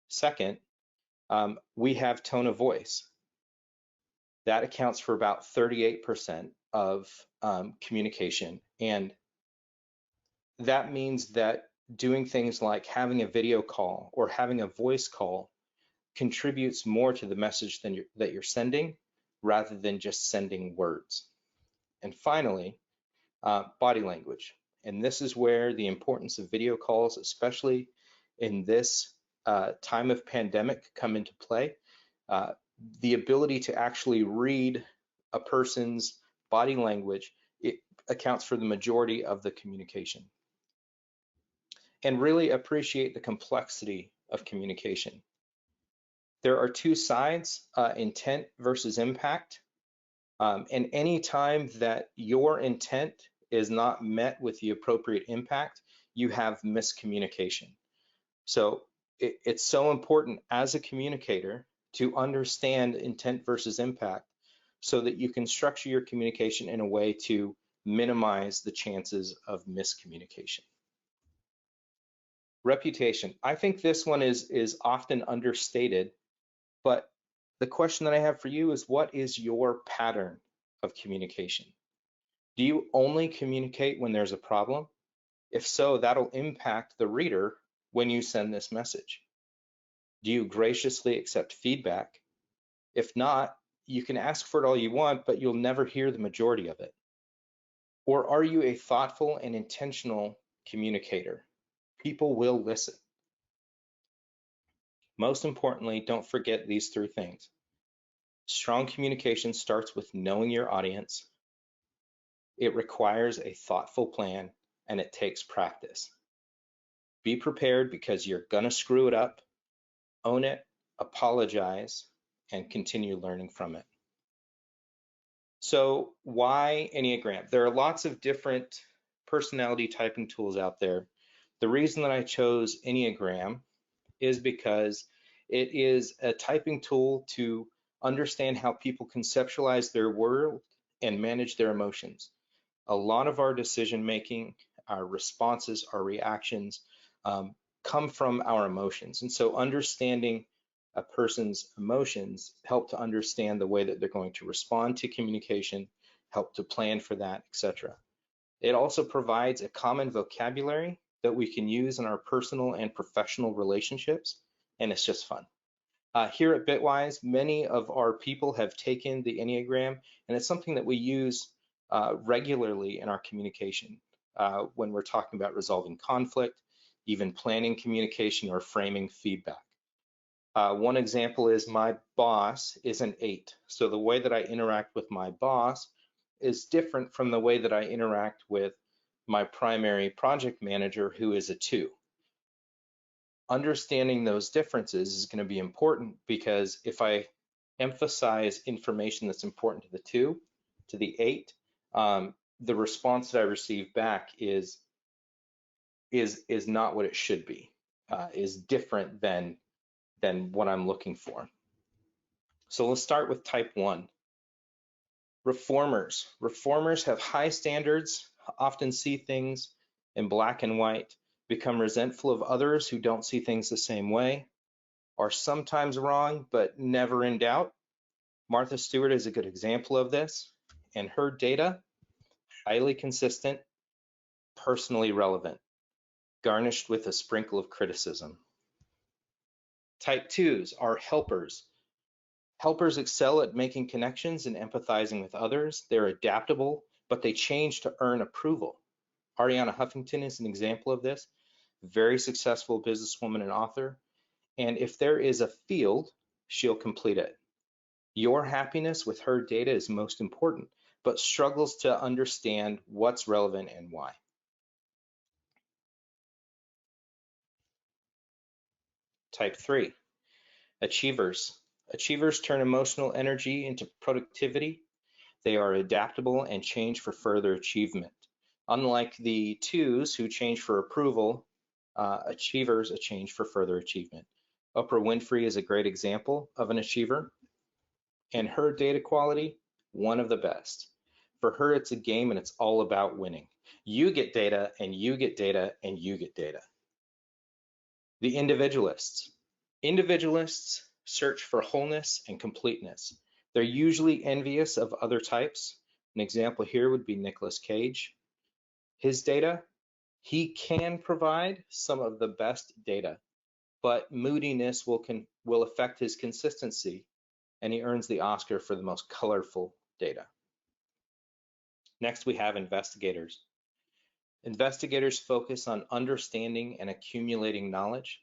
Second, we have tone of voice. That accounts for about 38% of communication, and that means that doing things like having a video call or having a voice call contributes more to the message that you're sending rather than just sending words. And finally, body language. And this is where the importance of video calls, especially in this time of pandemic, come into play. The ability to actually read a person's body language, it accounts for the majority of the communication. And really appreciate the complexity of communication. There are two sides, intent versus impact. And any time that your intent is not met with the appropriate impact, you have miscommunication. So it's so important as a communicator to understand intent versus impact so that you can structure your communication in a way to minimize the chances of miscommunication. Reputation. I think this one is often understated, but the question that I have for you is, what is your pattern of communication? Do you only communicate when there's a problem? If so, that'll impact the reader when you send this message. Do you graciously accept feedback? If not, you can ask for it all you want, but you'll never hear the majority of it. Or are you a thoughtful and intentional communicator? People will listen. Most importantly, don't forget these three things. Strong communication starts with knowing your audience. It requires a thoughtful plan, and it takes practice. Be prepared because you're gonna screw it up, own it, apologize, and continue learning from it. So why Enneagram? There are lots of different personality typing tools out there. The reason that I chose Enneagram is because it is a typing tool to understand how people conceptualize their world and manage their emotions. A lot of our decision making, our responses, our reactions come from our emotions. And so understanding a person's emotions help to understand the way that they're going to respond to communication, help to plan for that, etc. It also provides a common vocabulary that we can use in our personal and professional relationships, and it's just fun. Here at Bitwise, many of our people have taken the Enneagram, and it's something that we use regularly in our communication when we're talking about resolving conflict, even planning communication or framing feedback. One example is my boss is an 8. So the way that I interact with my boss is different from the way that I interact with my primary project manager, who is a 2. Understanding those differences is going to be important, because if I emphasize information that's important to the 2, to the 8, the response that I receive back is not what it should be, is different than what I'm looking for. So let's start with type 1. Reformers. Reformers have high standards, often see things in black and white, become resentful of others who don't see things the same way, are sometimes wrong, but never in doubt. Martha Stewart is a good example of this, and her data, highly consistent, personally relevant, garnished with a sprinkle of criticism. Type 2s are helpers. Helpers excel at making connections and empathizing with others. They're adaptable, but they change to earn approval. Ariana Huffington is an example of this. Very successful businesswoman and author. And if there is a field, she'll complete it. Your happiness with her data is most important, but struggles to understand what's relevant and why. Type 3, achievers. Achievers turn emotional energy into productivity. They are adaptable and change for further achievement. Unlike the 2s who change for approval, achievers a change for further achievement. Oprah Winfrey is a great example of an achiever, and her data quality, one of the best. For her, it's a game and it's all about winning. You get data and you get data and you get data. The individualists. Individualists search for wholeness and completeness. They're usually envious of other types. An example here would be Nicolas Cage. His data, he can provide some of the best data, but moodiness will affect his consistency, and he earns the Oscar for the most colorful data. Next, we have investigators. Investigators focus on understanding and accumulating knowledge.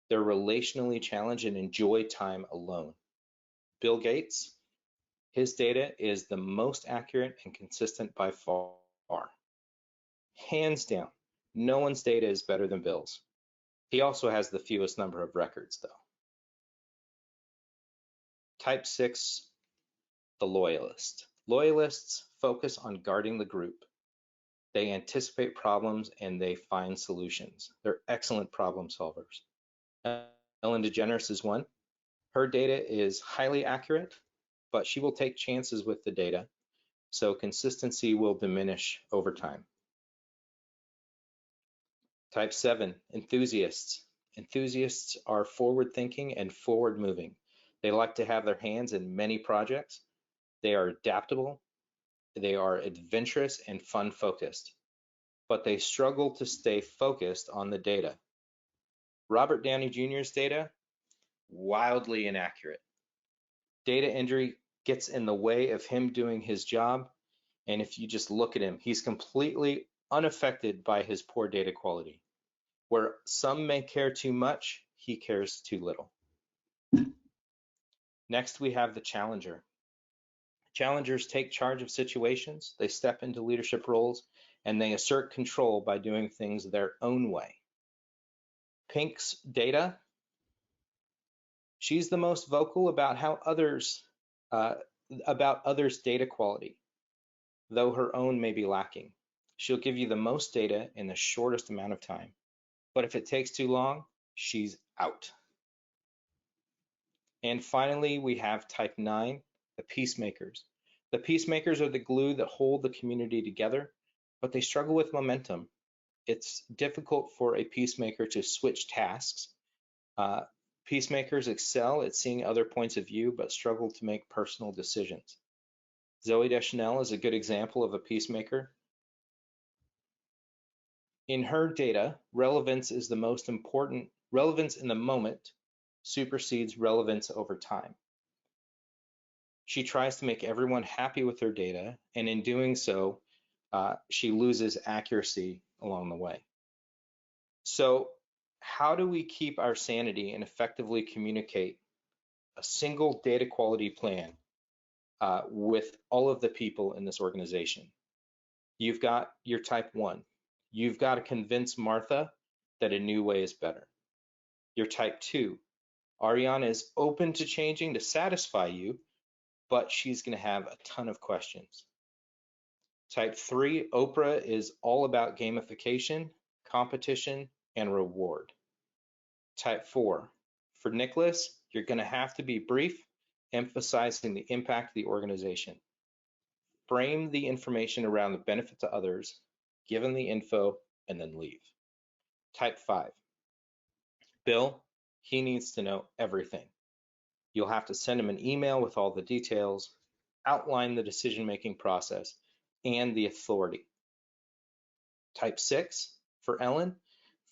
They're relationally challenged and enjoy time alone. Bill Gates, his data is the most accurate and consistent by far. Hands down, no one's data is better than Bill's. He also has the fewest number of records, though. Type 6, the loyalist. Loyalists focus on guarding the group. They anticipate problems and they find solutions. They're excellent problem solvers. Ellen DeGeneres is one. Her data is highly accurate, but she will take chances with the data, so consistency will diminish over time. Type 7, enthusiasts. Enthusiasts are forward-thinking and forward-moving. They like to have their hands in many projects. They are adaptable. They are adventurous and fun-focused, but they struggle to stay focused on the data. Robert Downey Jr.'s data, wildly inaccurate. Data entry gets in the way of him doing his job, and if you just look at him, he's completely unaffected by his poor data quality. Where some may care too much, he cares too little. Next, we have the challenger. Challengers take charge of situations, they step into leadership roles, and they assert control by doing things their own way. Pink's data, she's the most vocal about others' data quality, though her own may be lacking. She'll give you the most data in the shortest amount of time, but if it takes too long, she's out. And finally, we have type 9, the peacemakers. The peacemakers are the glue that hold the community together, but they struggle with momentum. It's difficult for a peacemaker to switch tasks. Peacemakers excel at seeing other points of view, but struggle to make personal decisions. Zoe Deschanel is a good example of a peacemaker. In her data, relevance is the most important. Relevance in the moment supersedes relevance over time. She tries to make everyone happy with her data, and in doing so, she loses accuracy along the way. So how do we keep our sanity and effectively communicate a single data quality plan with all of the people in this organization? You've got your type 1. You've got to convince Martha that a new way is better. Your type 2. Ariana is open to changing to satisfy you, but she's going to have a ton of questions. Type 3, Oprah is all about gamification, competition, and reward. Type 4, for Nicholas, you're going to have to be brief, emphasizing the impact of the organization. Frame the information around the benefit to others, give them the info, and then leave. Type 5, Bill, he needs to know everything. You'll have to send him an email with all the details, outline the decision-making process, and the authority. Type 6, for Ellen,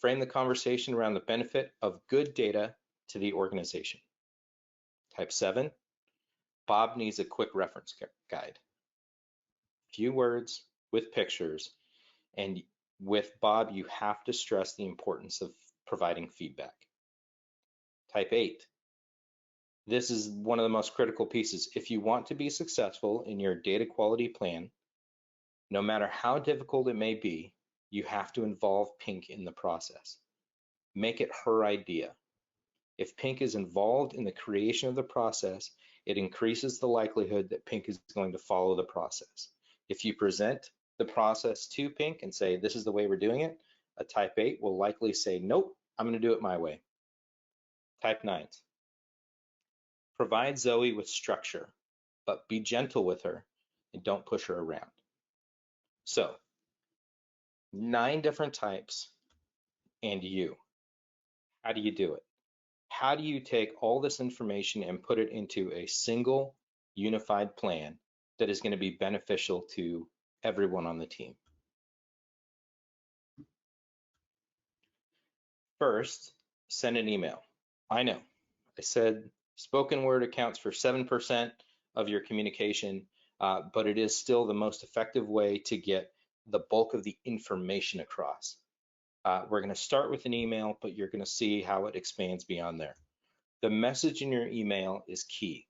frame the conversation around the benefit of good data to the organization. Type 7, Bob needs a quick reference guide. Few words with pictures, and with Bob, you have to stress the importance of providing feedback. Type 8, this is one of the most critical pieces. If you want to be successful in your data quality plan, no matter how difficult it may be, you have to involve Pink in the process. Make it her idea. If Pink is involved in the creation of the process, it increases the likelihood that Pink is going to follow the process. If you present the process to Pink and say, this is the way we're doing it, A type 8 will likely say, nope, I'm going to do it my way. Type 9s. Provide Zoe with structure, but be gentle with her and don't push her around. So 9 different types and you. How do you do it? How do you take all this information and put it into a single unified plan that is going to be beneficial to everyone on the team? First, send an email. I know, I said spoken word accounts for 7% of your communication, but it is still the most effective way to get the bulk of the information across. We're going to start with an email, but you're going to see how it expands beyond there. The message in your email is key.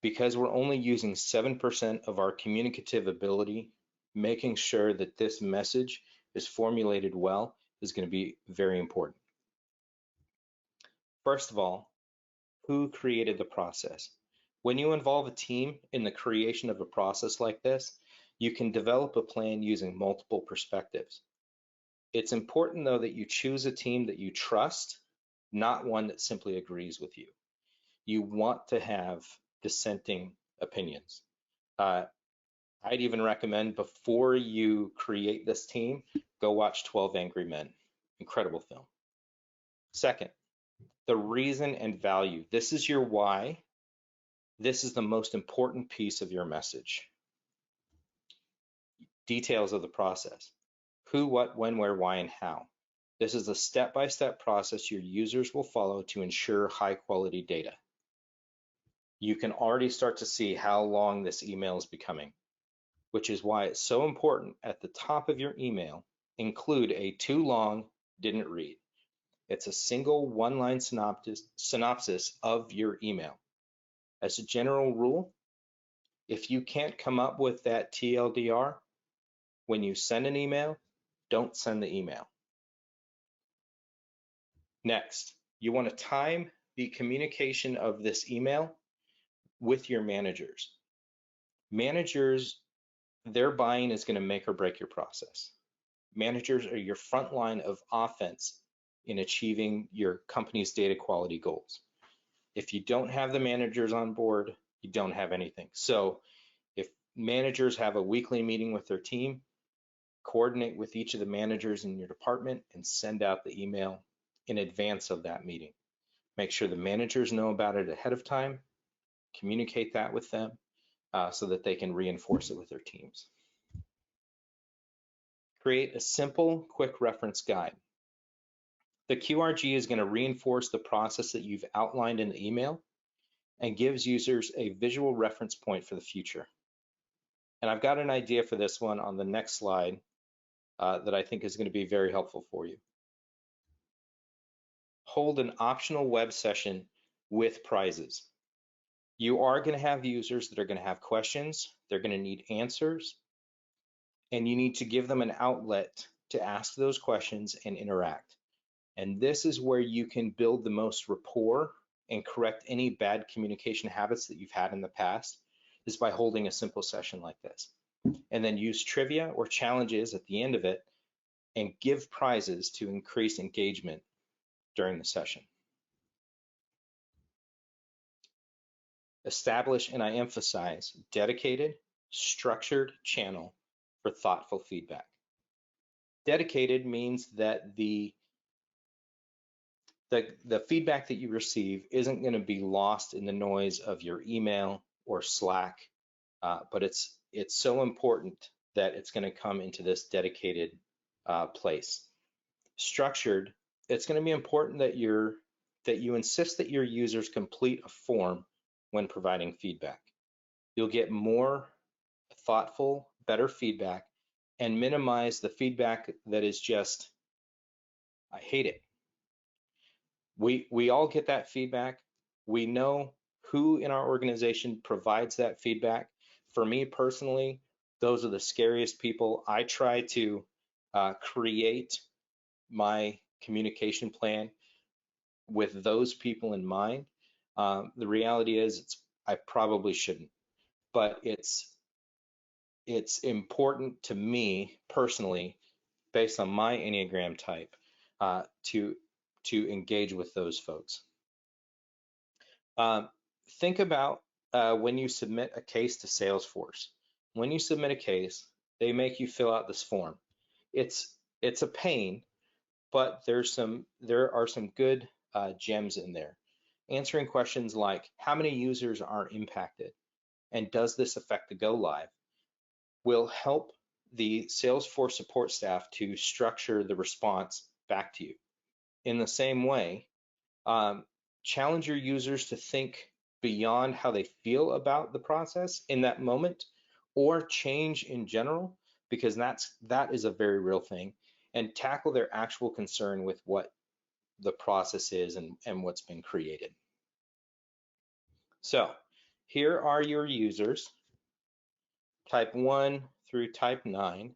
Because we're only using 7% of our communicative ability, making sure that this message is formulated well is going to be very important. First of all, who created the process? When you involve a team in the creation of a process like this, you can develop a plan using multiple perspectives. It's important, though, that you choose a team that you trust, not one that simply agrees with you. You want to have dissenting opinions. I'd even recommend, before you create this team, go watch 12 Angry Men. Incredible film. Second, the reason and value. This is your why. This is the most important piece of your message. Details of the process. Who, what, when, where, why, and how. This is a step-by-step process your users will follow to ensure high-quality data. You can already start to see how long this email is becoming, which is why it's so important at the top of your email, include a too long, didn't read. It's a single one-line synopsis of your email. As a general rule, if you can't come up with that TLDR, when you send an email, don't send the email. Next, you want to time the communication of this email with your managers. Managers, their buy-in is going to make or break your process. Managers are your front line of offense in achieving your company's data quality goals. If you don't have the managers on board, you don't have anything. So if managers have a weekly meeting with their team, coordinate with each of the managers in your department and send out the email in advance of that meeting. Make sure the managers know about it ahead of time, communicate that with them so that they can reinforce it with their teams. Create a simple, quick reference guide. The QRG is going to reinforce the process that you've outlined in the email and gives users a visual reference point for the future. And I've got an idea for this one on the next slide that I think is going to be very helpful for you. Hold an optional web session with prizes. You are going to have users that are going to have questions, they're going to need answers, and you need to give them an outlet to ask those questions and interact. And this is where you can build the most rapport and correct any bad communication habits that you've had in the past, is by holding a simple session like this. And then use trivia or challenges at the end of it and give prizes to increase engagement during the session. Establish, and I emphasize, dedicated, structured channel for thoughtful feedback. Dedicated means that the feedback that you receive isn't going to be lost in the noise of your email or Slack, but it's so important that it's going to come into this dedicated place. Structured, it's going to be important that you insist that your users complete a form when providing feedback. You'll get more thoughtful, better feedback and minimize the feedback that is just, I hate it. We all get that feedback. We know who in our organization provides that feedback. For me personally, those are the scariest people. I try to create my communication plan with those people in mind. The reality is I probably shouldn't, but it's important to me personally based on my Enneagram type to engage with those folks. Think about when you submit a case to Salesforce. When you submit a case, they make you fill out this form. It's a pain, but there are some good gems in there. Answering questions like how many users are impacted and does this affect the go live will help the Salesforce support staff to structure the response back to you. In the same way, challenge your users to think beyond how they feel about the process in that moment, or change in general, because that is a very real thing, and tackle their actual concern with what the process is and what's been created. So here are your users, type 1 through type 9.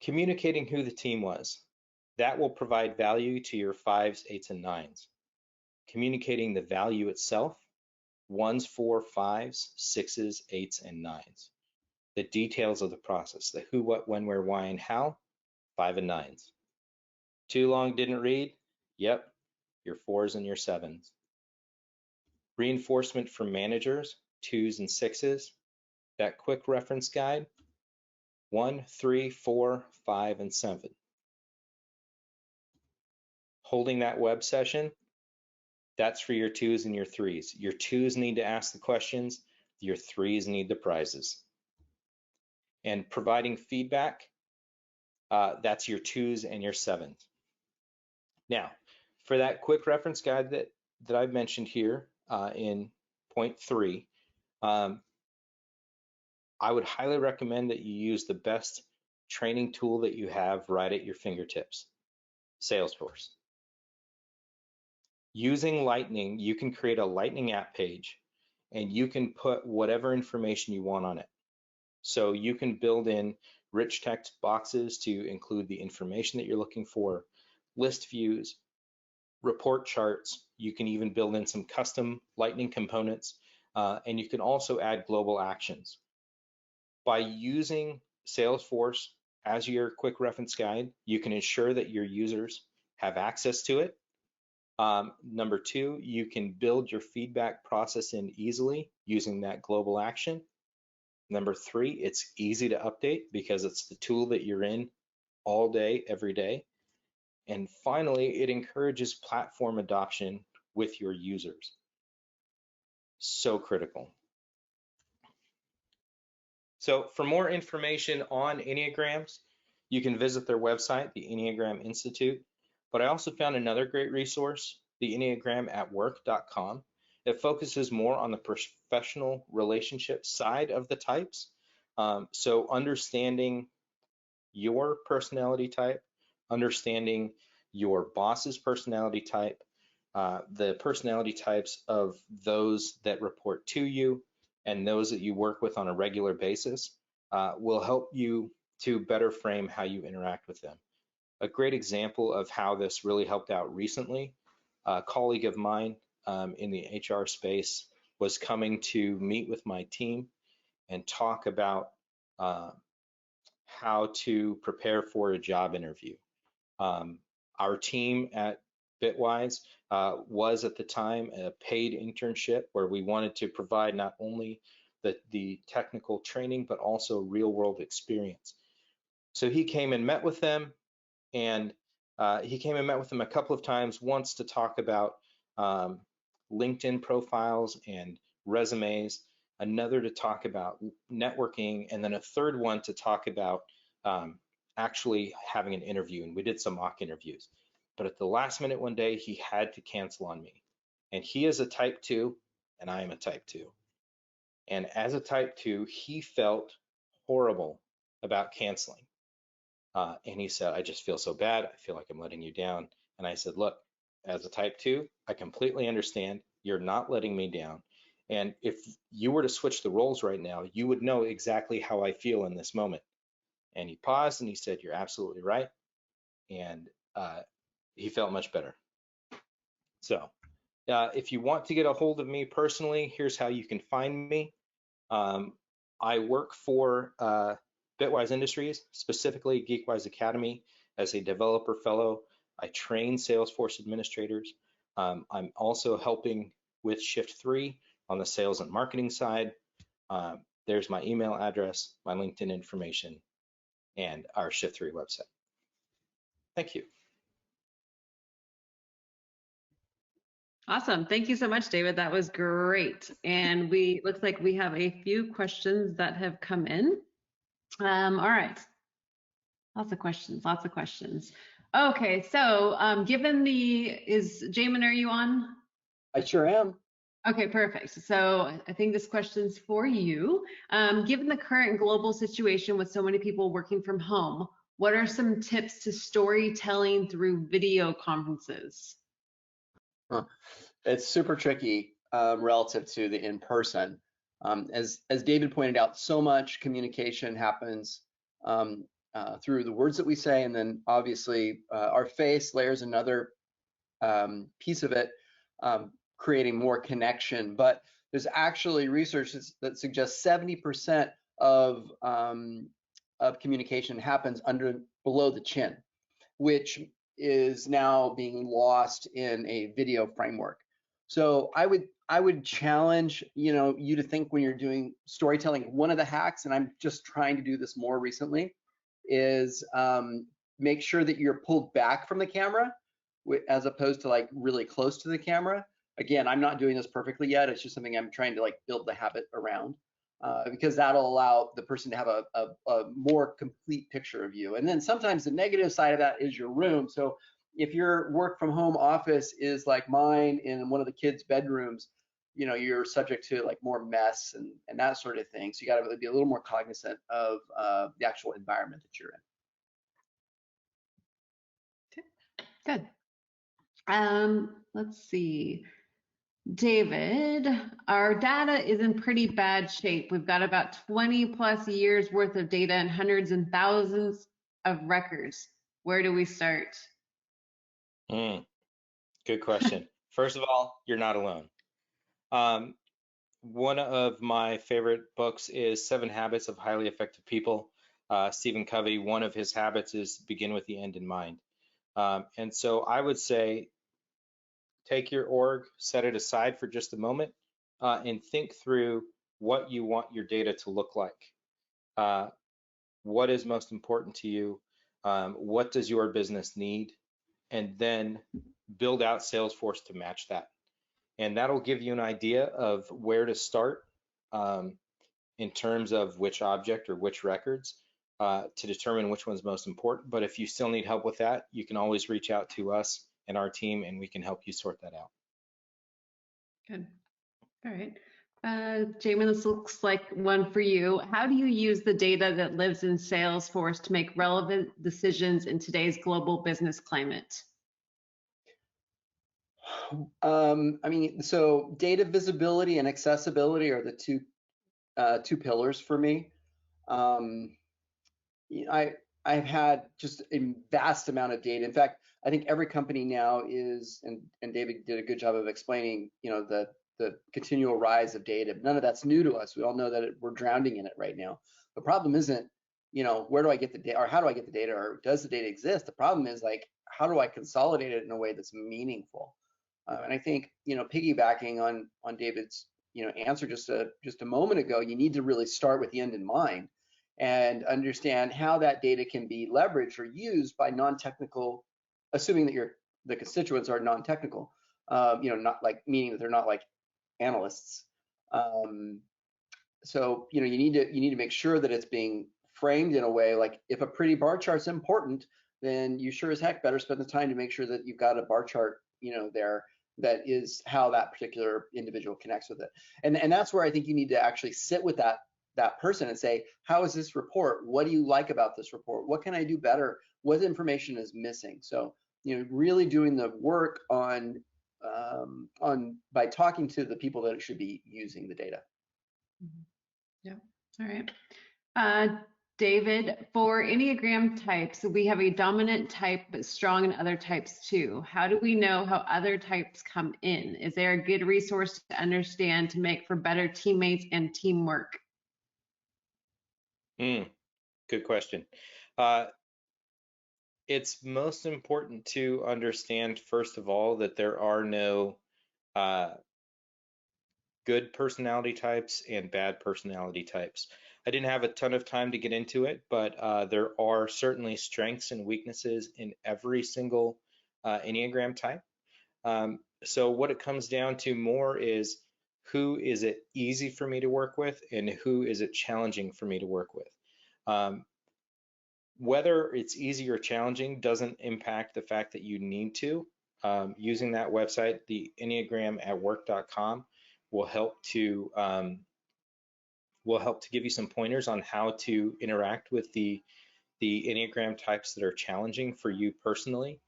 Communicating who the team was. That will provide value to your 5s, 8s, and 9s. Communicating the value itself, 1s, 4, 5s, 6s, 8s, and 9s. The details of the process, the who, what, when, where, why, and how, 5 and 9s. Too long, didn't read? Yep, your 4s and your 7s. Reinforcement from managers, 2s and 6s. That quick reference guide, 1, 3, 4, 5, and 7. Holding that web session, that's for your 2s and your 3s. Your 2s need to ask the questions, your 3s need the prizes. And providing feedback, that's your 2s and your 7s. Now, for that quick reference guide that I've mentioned here in point 3, I would highly recommend that you use the best training tool that you have right at your fingertips, Salesforce. Using Lightning, you can create a Lightning app page and you can put whatever information you want on it. So you can build in rich text boxes to include the information that you're looking for, list views, report charts. You can even build in some custom Lightning components, and you can also add global actions. By using Salesforce as your quick reference guide, you can ensure that your users have access to it. Number 2, you can build your feedback process in easily using that global action. Number 3, it's easy to update because it's the tool that you're in all day, every day. And finally, it encourages platform adoption with your users. So critical. So for more information on Enneagrams, you can visit their website, the Enneagram Institute. But I also found another great resource, the enneagramatwork.com. It focuses more on the professional relationship side of the types. So understanding your personality type, understanding your boss's personality type, the personality types of those that report to you and those that you work with on a regular basis will help you to better frame how you interact with them. A great example of how this really helped out recently, a colleague of mine in the HR space was coming to meet with my team and talk about how to prepare for a job interview. Our team at Bitwise was at the time a paid internship where we wanted to provide not only the technical training, but also real world experience. So he came and met with them, and he came and met with them a couple of times, once to talk about LinkedIn profiles and resumes, another to talk about networking, and then a third one to talk about actually having an interview. And we did some mock interviews. But at the last minute one day, he had to cancel on me. And he is a type 2, and I am a type 2. And as a type 2, he felt horrible about canceling. And he said, I just feel so bad. I feel like I'm letting you down. And I said, look, as a type 2, I completely understand. You're not letting me down. And if you were to switch the roles right now, you would know exactly how I feel in this moment. And he paused and he said, you're absolutely right. And he felt much better. So if you want to get a hold of me personally, here's how you can find me. I work for Bitwise Industries, specifically GeekWise Academy, as a developer fellow. I train Salesforce administrators. I'm also helping with Shift 3 on the sales and marketing side. There's my email address, my LinkedIn information, and our Shift 3 website. Thank you. Awesome. Thank you so much, David. That was great. And looks like we have a few questions that have come in. All right. Lots of questions, lots of questions. Okay, so is Jamin, are you on? I sure am. Okay, perfect. So I think this question's for you. Given the current global situation with so many people working from home, what are some tips to storytelling through video conferences? It's super tricky relative to the in-person. As David pointed out, so much communication happens through the words that we say, and then obviously our face layers another piece of it, creating more connection. But there's actually research that suggests 70% of communication happens below the chin, which is now being lost in a video framework. So I would challenge you to think when you're doing storytelling. One of the hacks, and I'm just trying to do this more recently, is make sure that you're pulled back from the camera as opposed to like really close to the camera. Again, I'm not doing this perfectly yet. It's just something I'm trying to like build the habit around because that'll allow the person to have a more complete picture of you. And then sometimes the negative side of that is your room. So if your work from home office is like mine in one of the kids' bedrooms, you're subject to like more mess and that sort of thing. So you got to be a little more cognizant of the actual environment that you're in. Good. Let's see. David, our data is in pretty bad shape. We've got about 20 plus years worth of data and hundreds and thousands of records. Where do we start? Good question. First of all, you're not alone. One of my favorite books is 7 Habits of Highly Effective People. Stephen Covey, one of his habits is begin with the end in mind. And so I would say, take your org, set it aside for just a moment, and think through what you want your data to look like. What is most important to you? What does your business need? And then build out Salesforce to match that. And that'll give you an idea of where to start in terms of which object or which records to determine which one's most important. But if you still need help with that, you can always reach out to us and our team, and we can help you sort that out. Good. All right. Jamin, this looks like one for you. How do you use the data that lives in Salesforce to make relevant decisions in today's global business climate? So data visibility and accessibility are the two pillars for me. I've had just a vast amount of data. In fact, I think every company now is, and David did a good job of explaining, the continual rise of data. None of that's new to us. We all know that we're drowning in it right now. The problem isn't, where do I get the data, or how do I get the data, or does the data exist? The problem is like, how do I consolidate it in a way that's meaningful? And I think, piggybacking on David's, answer just a moment ago, you need to really start with the end in mind and understand how that data can be leveraged or used by non-technical, assuming that the constituents are non-technical, not like, meaning that they're not like analysts. So you need to make sure that it's being framed in a way like, if a pretty bar chart's important, then you sure as heck better spend the time to make sure that you've got a bar chart, there that is how that particular individual connects with it. And that's where I think you need to actually sit with that person and say, how is this report? What do you like about this report? What can I do better? What information is missing? So, really doing the work on by talking to the people that should be using the data. Yeah. All right. David, for Enneagram types, we have a dominant type, but strong in other types too. How do we know how other types come in? Is there a good resource to understand to make for better teammates and teamwork? Good question. It's most important to understand, first of all, that there are no good personality types and bad personality types. I didn't have a ton of time to get into it, but there are certainly strengths and weaknesses in every single Enneagram type. So what it comes down to more is, who is it easy for me to work with and who is it challenging for me to work with? Whether it's easy or challenging doesn't impact the fact that you need to. Using that website, the enneagramatwork.com, will help to give you some pointers on how to interact with the Enneagram types that are challenging for you personally.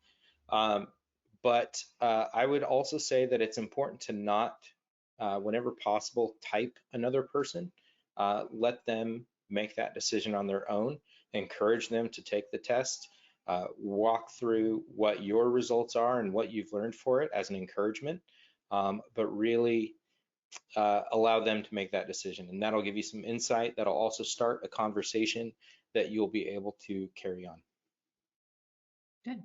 But I would also say that it's important to not, whenever possible, type another person. Let them make that decision on their own. Encourage them to take the test. Walk through what your results are and what you've learned for it as an encouragement. But really allow them to make that decision, and that'll give you some insight. That'll also start a conversation that you'll be able to carry on. Good.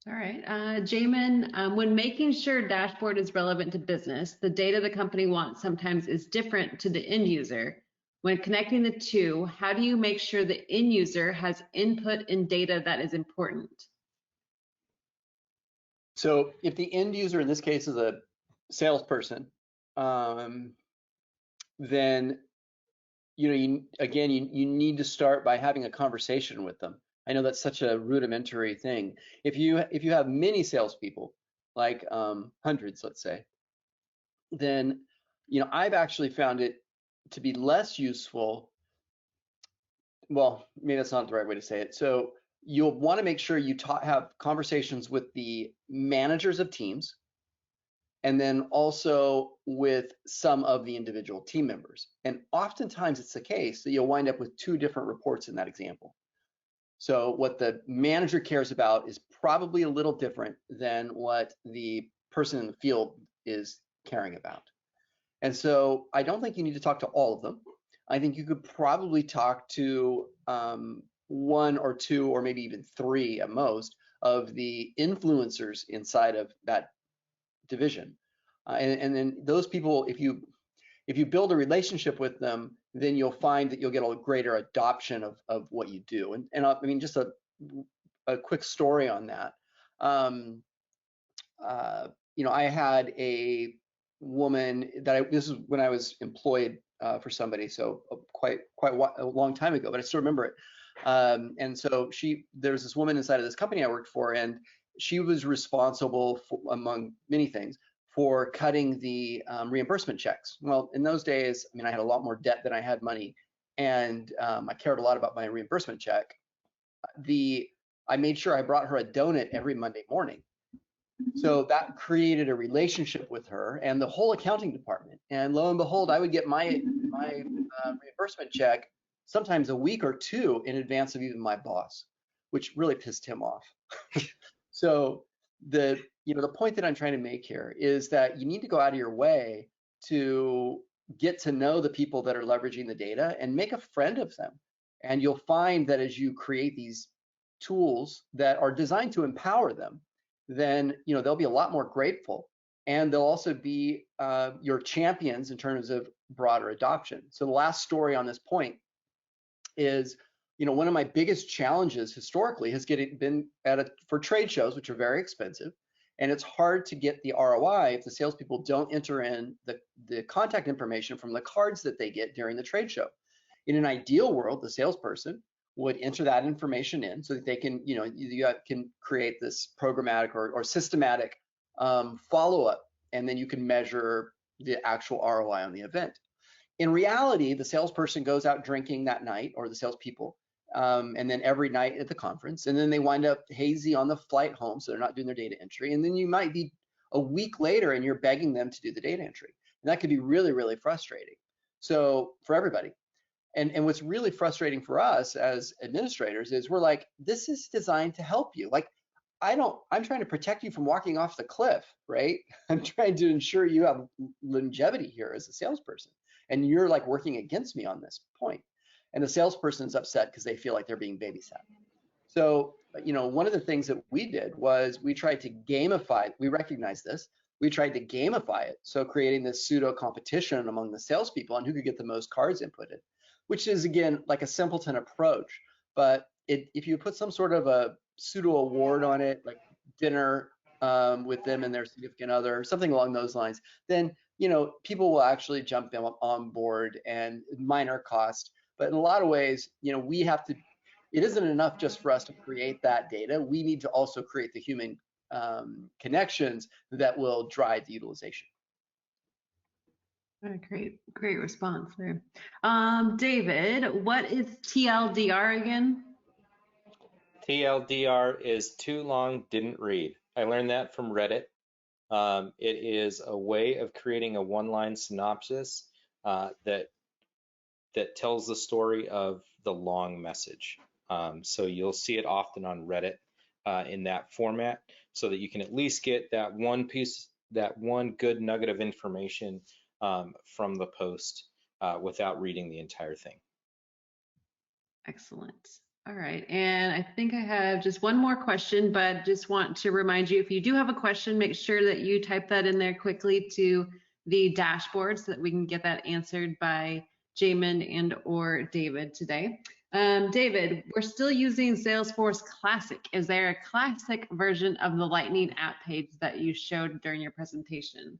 All right, Jamin, when making sure dashboard is relevant to business, the data the company wants sometimes is different to the end user. When connecting the two, how do you make sure the end user has input in data that is important? So if the end user in this case is a salesperson, then you need to start by having a conversation with them. I know that's such a rudimentary thing. If you have many salespeople, like hundreds, let's say, then I've actually found it to be less useful. Well, maybe that's not the right way to say it. So you'll want to make sure you have conversations with the managers of teams, and then also with some of the individual team members. And oftentimes it's the case that you'll wind up with two different reports in that example. So what the manager cares about is probably a little different than what the person in the field is caring about. And so I don't think you need to talk to all of them. I think you could probably talk to one or two or maybe even three at most of the influencers inside of that division. And then those people, if you build a relationship with them, then you'll find that you'll get a greater adoption of what you do. And I mean, just a quick story on that. I had a woman that this is when I was employed for somebody, so quite a long time ago, but I still remember it. And so there was this woman inside of this company I worked for, and she was responsible for, among many things, for cutting the reimbursement checks. Well, in those days, I mean, I had a lot more debt than I had money, and I cared a lot about my reimbursement check. I made sure I brought her a donut every Monday morning. So that created a relationship with her and the whole accounting department. And lo and behold, I would get my reimbursement check sometimes a week or two in advance of even my boss, which really pissed him off. So the point that I'm trying to make here is that you need to go out of your way to get to know the people that are leveraging the data and make a friend of them. And you'll find that as you create these tools that are designed to empower them, then they'll be a lot more grateful, and they'll also be your champions in terms of broader adoption. So the last story on this point is, one of my biggest challenges historically has been for trade shows, which are very expensive, and it's hard to get the ROI if the salespeople don't enter in the contact information from the cards that they get during the trade show. In an ideal world, the salesperson would enter that information in so that they can, you can create this programmatic or systematic follow-up, and then you can measure the actual ROI on the event. In reality, the salesperson goes out drinking that night, or the salespeople, and then every night at the conference, and then they wind up hazy on the flight home, so they're not doing their data entry, and then you might be a week later and you're begging them to do the data entry. And that could be really, really frustrating. So for everybody. And what's really frustrating for us as administrators is we're like, this is designed to help you. Like, I'm trying to protect you from walking off the cliff, right? I'm trying to ensure you have longevity here as a salesperson. And you're like working against me on this point. and the salesperson is upset because they feel like they're being babysat. So, one of the things that we did was we tried to gamify. We recognized this. We tried to gamify it, so creating this pseudo competition among the salespeople on who could get the most cards inputted, which is again like a simpleton approach. But if you put some sort of a pseudo award on it, like dinner with them and their significant other, something along those lines, then people will actually jump on board, and minor cost. But in a lot of ways, we have to. It isn't enough just for us to create that data. We need to also create the human connections that will drive the utilization. Great response there. David, what is TLDR again? TLDR is too long, didn't read. I learned that from Reddit. It is a way of creating a one-line synopsis that tells the story of the long message. So you'll see it often on Reddit in that format, so that you can at least get that one piece, that one good nugget of information from the post without reading the entire thing. Excellent. All right, and I think I have just one more question, but just want to remind you, if you do have a question, make sure that you type that in there quickly to the dashboard so that we can get that answered by Jamin and or David today. David, we're still using Salesforce Classic. Is there a classic version of the Lightning app page that you showed during your presentation?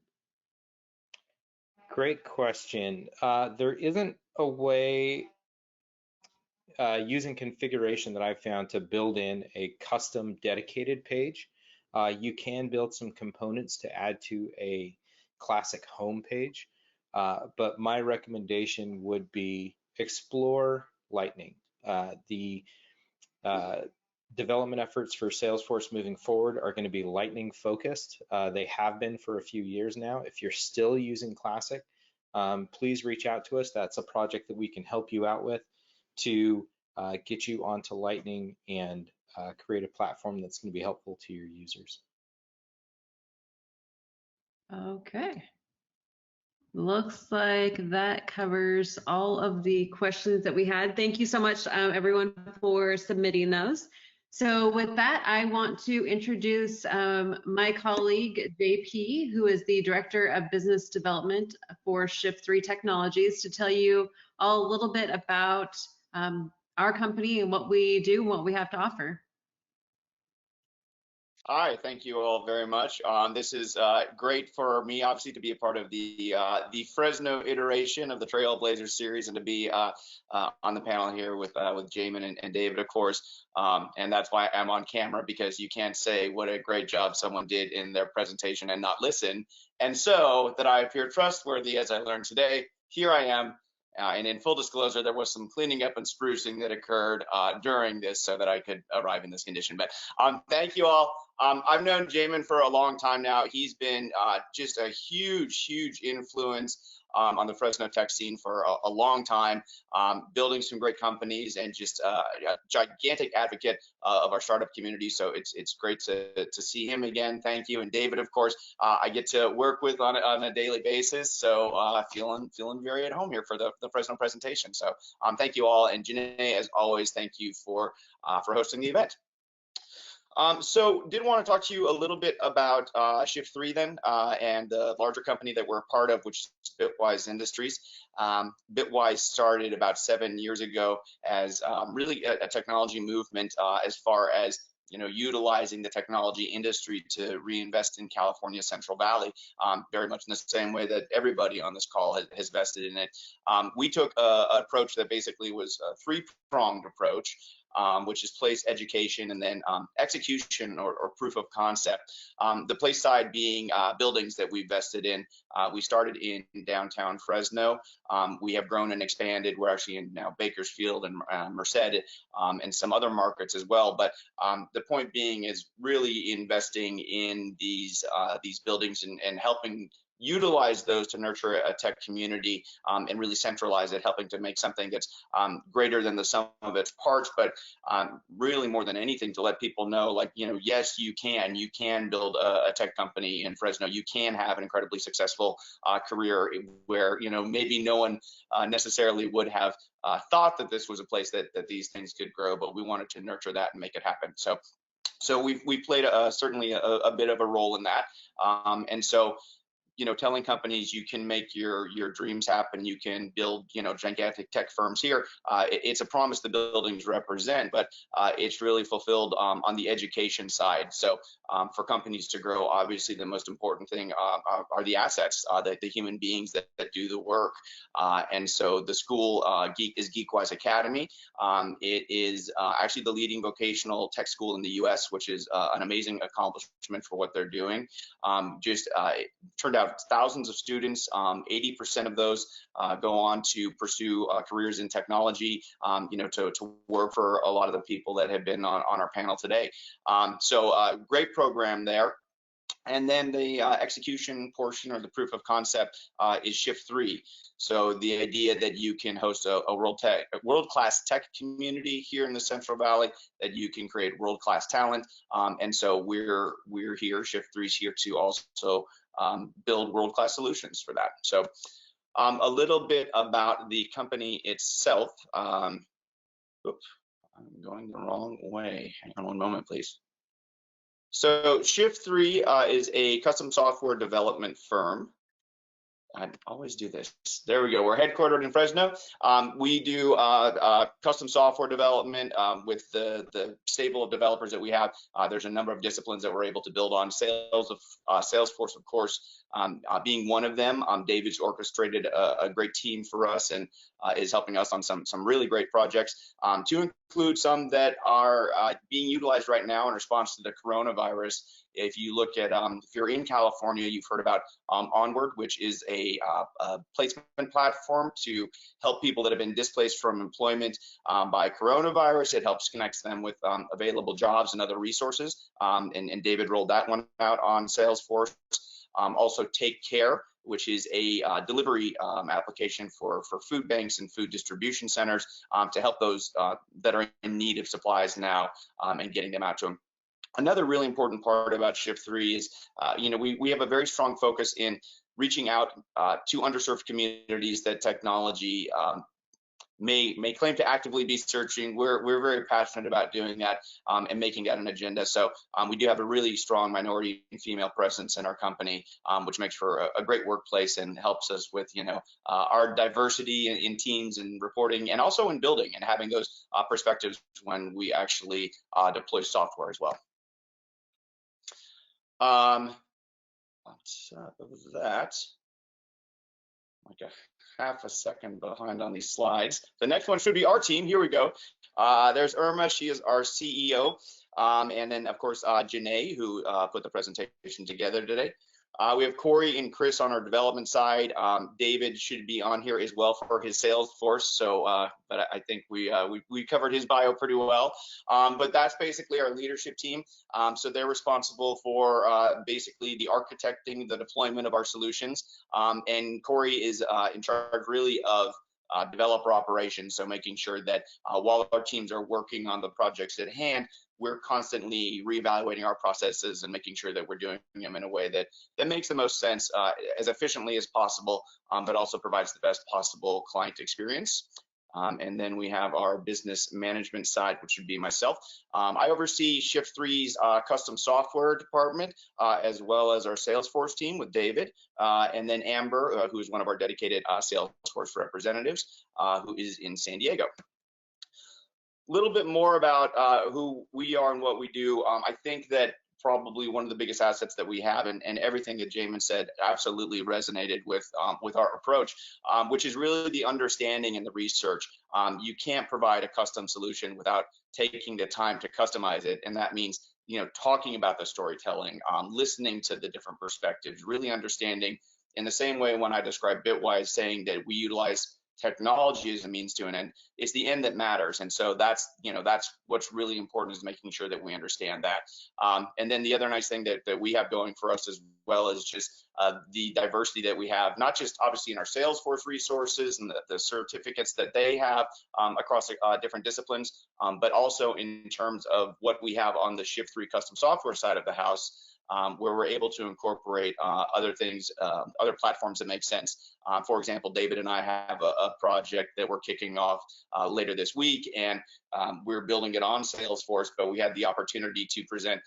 Great question. There isn't a way using configuration that I found to build in a custom dedicated page. You can build some components to add to a classic home page, but my recommendation would be explore Lightning. The development efforts for Salesforce moving forward are going to be Lightning focused. They have been for a few years now. If you're still using Classic, please reach out to us. That's a project that we can help you out with to get you onto Lightning and create a platform that's going to be helpful to your users. Okay. Looks like that covers all of the questions that we had. Thank you so much, everyone, for submitting those. So with that, I want to introduce my colleague, JP, who is the Director of Business Development for Shift3 Technologies, to tell you all a little bit about our company and what we do and what we have to offer. Hi, thank you all very much. This is great for me, obviously, to be a part of the Fresno iteration of the Trailblazer series, and to be on the panel here with Jamin and David, of course. And that's why I'm on camera, because you can't say what a great job someone did in their presentation and not listen. And so that I appear trustworthy, as I learned today, here I am. And in full disclosure, there was some cleaning up and sprucing that occurred during this so that I could arrive in this condition. But thank you all. I've known Jamin for a long time now. He's been just a huge influence on the Fresno tech scene for a long time, building some great companies, and just a gigantic advocate of our startup community. So it's great to see him again. Thank you. And David, of course, I get to work with on a daily basis. So feeling very at home here for the Fresno presentation. So thank you all. And Janae, as always, thank you for hosting the event. So did want to talk to you a little bit about Shift3 then, and the larger company that we're a part of, which is Bitwise Industries. Bitwise started about 7 years ago as really a technology movement as far as utilizing the technology industry to reinvest in California Central Valley, very much in the same way that everybody on this call has vested in it. We took an approach that basically was a three-pronged approach. Which is place, education, and then execution or proof of concept. The place side being buildings that we invested in. We started in downtown Fresno. We have grown and expanded. We're actually in now Bakersfield and Merced and some other markets as well. But the point being is really investing in these buildings and helping utilize those to nurture a tech community and really centralize it, helping to make something that's greater than the sum of its parts, but really more than anything to let people know, like, yes, you can build a tech company in Fresno. You can have an incredibly successful career where, maybe no one necessarily would have thought that this was a place that these things could grow, but we wanted to nurture that and make it happen. So we played certainly a bit of a role in that. And so, telling companies you can make your dreams happen, you can build, gigantic tech firms here. It's a promise the buildings represent, but it's really fulfilled on the education side. So for companies to grow, obviously the most important thing are the assets, the human beings that do the work. And so the school is GeekWise Academy. It is actually the leading vocational tech school in the US, which is an amazing accomplishment for what they're doing. It turned out thousands of students, 80% of those go on to pursue careers in technology, to work for a lot of the people that have been on our panel today. So great program there. And then the execution portion, or the proof of concept, is Shift 3. So the idea that you can host a world-class tech community here in the Central Valley, that you can create world-class talent. And so we're here, Shift 3 is here to also build world-class solutions for that. So a little bit about the company itself. Oops, I'm going the wrong way. Hang on one moment, please. So Shift 3 is a custom software development firm. I always do this. There we go. We're headquartered in Fresno. We do custom software development with the stable of developers that we have. There's a number of disciplines that we're able to build on. Salesforce, of course, being one of them. David's orchestrated a great team for us and is helping us on some really great projects, to include some that are being utilized right now in response to the coronavirus. If you look at, if you're in California, you've heard about Onward, which is a placement platform to help people that have been displaced from employment by coronavirus. It helps connect them with available jobs and other resources. And David rolled that one out on Salesforce. Also Take Care, which is a delivery application for food banks and food distribution centers, to help those that are in need of supplies now and getting them out to them. Another really important part about Shift 3 is, we have a very strong focus in reaching out to underserved communities that technology may claim to actively be searching. We're very passionate about doing that and making that an agenda. So we do have a really strong minority and female presence in our company, which makes for a great workplace and helps us with, our diversity in teams and reporting, and also in building and having those perspectives when we actually deploy software as well. On top of that, like a half a second behind on these slides. The next one should be our team. Here we go. There's Irma. She is our CEO. And then, of course, Janae, who put the presentation together today. We have Corey and Chris on our development side. David should be on here as well for his Salesforce. So, but I think we covered his bio pretty well. But that's basically our leadership team. So they're responsible for basically the architecting, the deployment of our solutions. And Corey is in charge really of developer operations, so making sure that while our teams are working on the projects at hand, we're constantly reevaluating our processes and making sure that we're doing them in a way that makes the most sense, as efficiently as possible, but also provides the best possible client experience. And then we have our business management side, which would be myself. I oversee Shift 3's custom software department, as well as our Salesforce team with David, and then Amber, who is one of our dedicated Salesforce representatives, who is in San Diego. A little bit more about who we are and what we do. I think that probably one of the biggest assets that we have, and everything that Jamin said absolutely resonated with our approach, which is really the understanding and the research. You can't provide a custom solution without taking the time to customize it, and that means talking about the storytelling, listening to the different perspectives, really understanding. In the same way when I describe Bitwise, saying that we utilize technology is a means to an end. It's the end that matters. And so that's what's really important, is making sure that we understand that. And then the other nice thing that we have going for us as well is just the diversity that we have, not just obviously in our Salesforce resources and the certificates that they have across different disciplines, but also in terms of what we have on the Shift3 custom software side of the house, where we're able to incorporate other things, other platforms that make sense. For example, David and I have a project that we're kicking off later this week, and we're building it on Salesforce, but we had the opportunity to present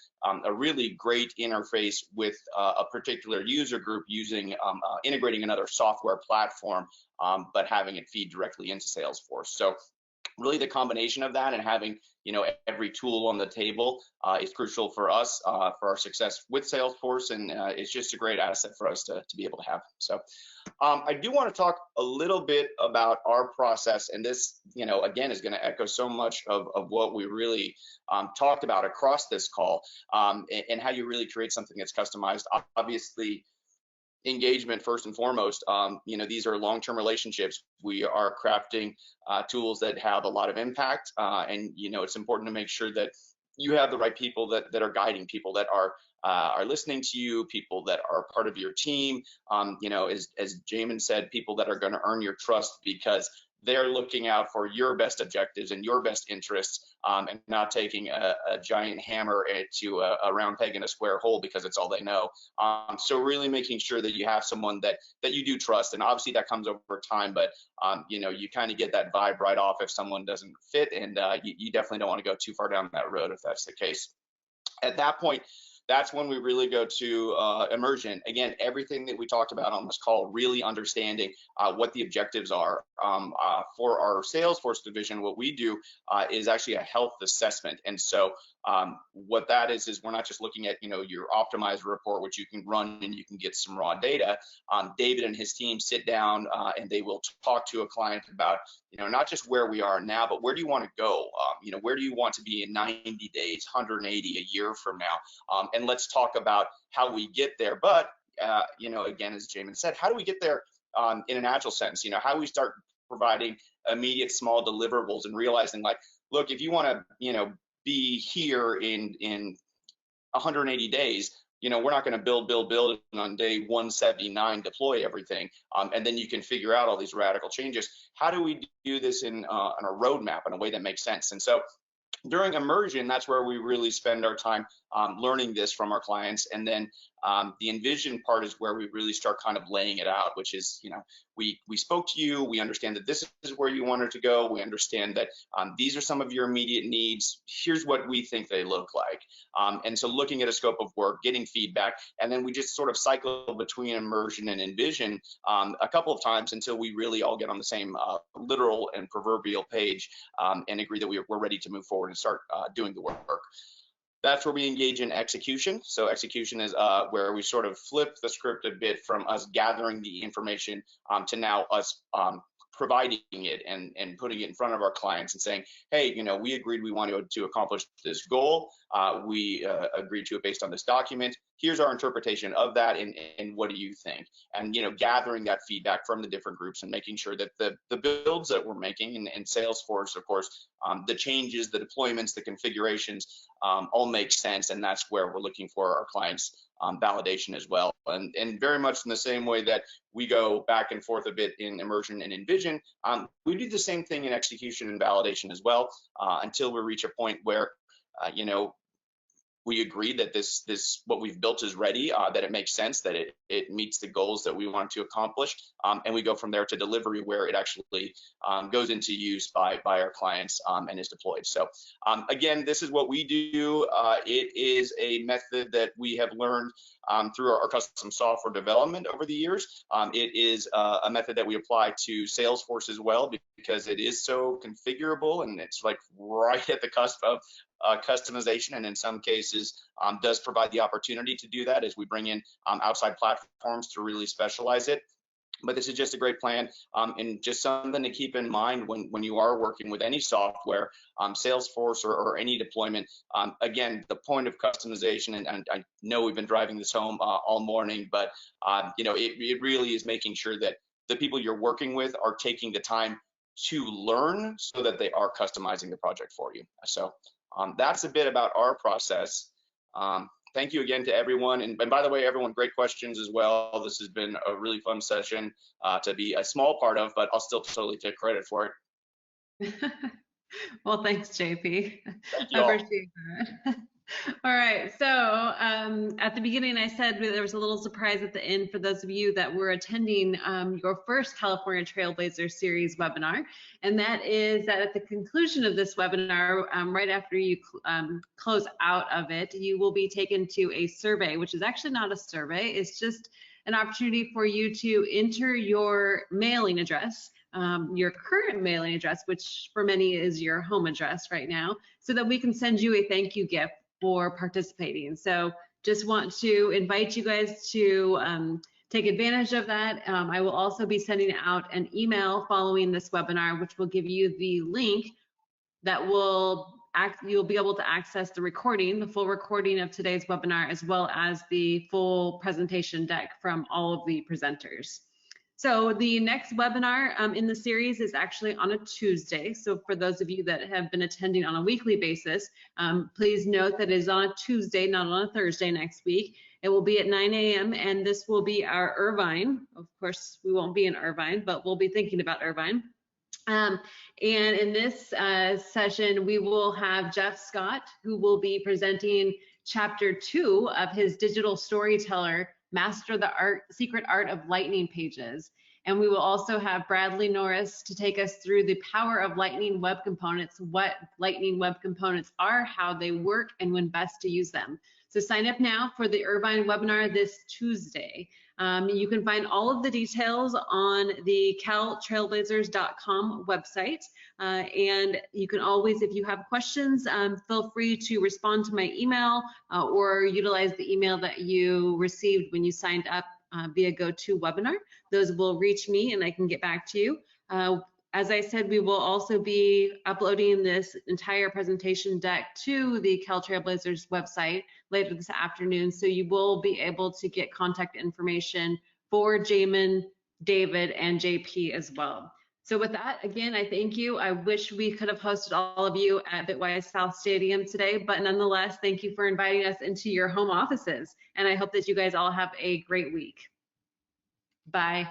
a really great interface with a particular user group using integrating another software platform, but having it feed directly into Salesforce. So really the combination of that and having every tool on the table is crucial for us, for our success with Salesforce, and it's just a great asset for us to be able to have. So I do want to talk a little bit about our process, and this again is going to echo so much of what we really talked about across this call, and how you really create something that's customized. Obviously, engagement first and foremost. These are long-term relationships. We are crafting tools that have a lot of impact, and it's important to make sure that you have the right people that are guiding, people that are listening to you, people that are part of your team. As Jamin said, people that are going to earn your trust because they're looking out for your best objectives and your best interests, and not taking a giant hammer to a round peg in a square hole because it's all they know. So really making sure that you have someone that you do trust, and obviously that comes over time, but you kind of get that vibe right off if someone doesn't fit, and you definitely don't want to go too far down that road if that's the case. At that point, that's when we really go to immersion. Again, everything that we talked about on this call, really understanding what the objectives are. For our Salesforce division, what we do is actually a health assessment. And so what that is we're not just looking at your optimized report, which you can run and you can get some raw data. David and his team sit down and they will talk to a client about not just where we are now, but where do you want to go? Where do you want to be in 90 days, 180, a year from now? And let's talk about how we get there. But again, as Jamin said, how do we get there in an agile sense? How do we start providing immediate small deliverables and realizing, like, look, if you want to be here in 180 days, we're not going to build and on day 179 deploy everything, and then you can figure out all these radical changes. How do we do this on a roadmap in a way that makes sense? And so during immersion, that's where we really spend our time learning this from our clients. And then the envision part is where we really start kind of laying it out, which is, we spoke to you, we understand that this is where you wanted to go. We understand that these are some of your immediate needs. Here's what we think they look like. And so looking at a scope of work, getting feedback, and then we just sort of cycle between immersion and envision a couple of times until we really all get on the same literal and proverbial page, and agree that we're ready to move forward and start doing the work. That's where we engage in execution. So execution is where we sort of flip the script a bit from us gathering the information to now us providing it and putting it in front of our clients and saying, hey, we agreed we wanted to accomplish this goal. We agreed to it based on this document. Here's our interpretation of that, and what do you think? And gathering that feedback from the different groups and making sure that the builds that we're making in Salesforce, of course, the changes, the deployments, the configurations, all make sense, and that's where we're looking for our clients' validation as well. And very much in the same way that we go back and forth a bit in immersion and envision, we do the same thing in execution and validation as well, until we reach a point where we agree that this what we've built is ready, that it makes sense, that it meets the goals that we want to accomplish, and we go from there to delivery, where it actually goes into use by our clients and is deployed. So again, this is what we do. It is a method that we have learned through our custom software development over the years. It is a method that we apply to Salesforce as well, because it is so configurable, and it's like right at the cusp of customization, and in some cases does provide the opportunity to do that as we bring in outside platforms to really specialize it. But this is just a great plan, and just something to keep in mind when you are working with any software, Salesforce or any deployment. Again, the point of customization, and I know we've been driving this home all morning, but it really is making sure that the people you're working with are taking the time to learn so that they are customizing the project for you. So that's a bit about our process. Thank you again to everyone. And by the way, everyone, great questions as well. This has been a really fun session to be a small part of, but I'll still totally take credit for it. Well, thanks, JP. Thank you I all. appreciate that. All right, so at the beginning I said there was a little surprise at the end for those of you that were attending your first California Trailblazer series webinar, and that is that at the conclusion of this webinar, right after you close out of it, you will be taken to a survey, which is actually not a survey, it's just an opportunity for you to enter your mailing address, your current mailing address, which for many is your home address right now, so that we can send you a thank you gift for participating. So just want to invite you guys to take advantage of that. I will also be sending out an email following this webinar, which will give you the link that you'll be able to access the recording, the full recording of today's webinar, as well as the full presentation deck from all of the presenters. So the next webinar in the series is actually on a Tuesday. So for those of you that have been attending on a weekly basis, please note that it is on a Tuesday, not on a Thursday next week. It will be at 9 a.m. and this will be our Irvine. Of course, we won't be in Irvine, but we'll be thinking about Irvine. And in this session, we will have Jeff Scott, who will be presenting chapter 2 of his digital storyteller, Master the Secret Art of Lightning Pages. And we will also have Bradley Norris to take us through the power of Lightning Web Components, what Lightning Web Components are, how they work, and when best to use them. So sign up now for the Irvine webinar this Tuesday. You can find all of the details on the caltrailblazers.com website. And you can always, if you have questions, feel free to respond to my email or utilize the email that you received when you signed up via GoToWebinar. Those will reach me and I can get back to you. As I said, we will also be uploading this entire presentation deck to the Cal Trailblazers website later this afternoon, so you will be able to get contact information for Jamin, David, and JP as well. So with that, again, I thank you. I wish we could have hosted all of you at Bitwise South Stadium today, but nonetheless, thank you for inviting us into your home offices, and I hope that you guys all have a great week. Bye.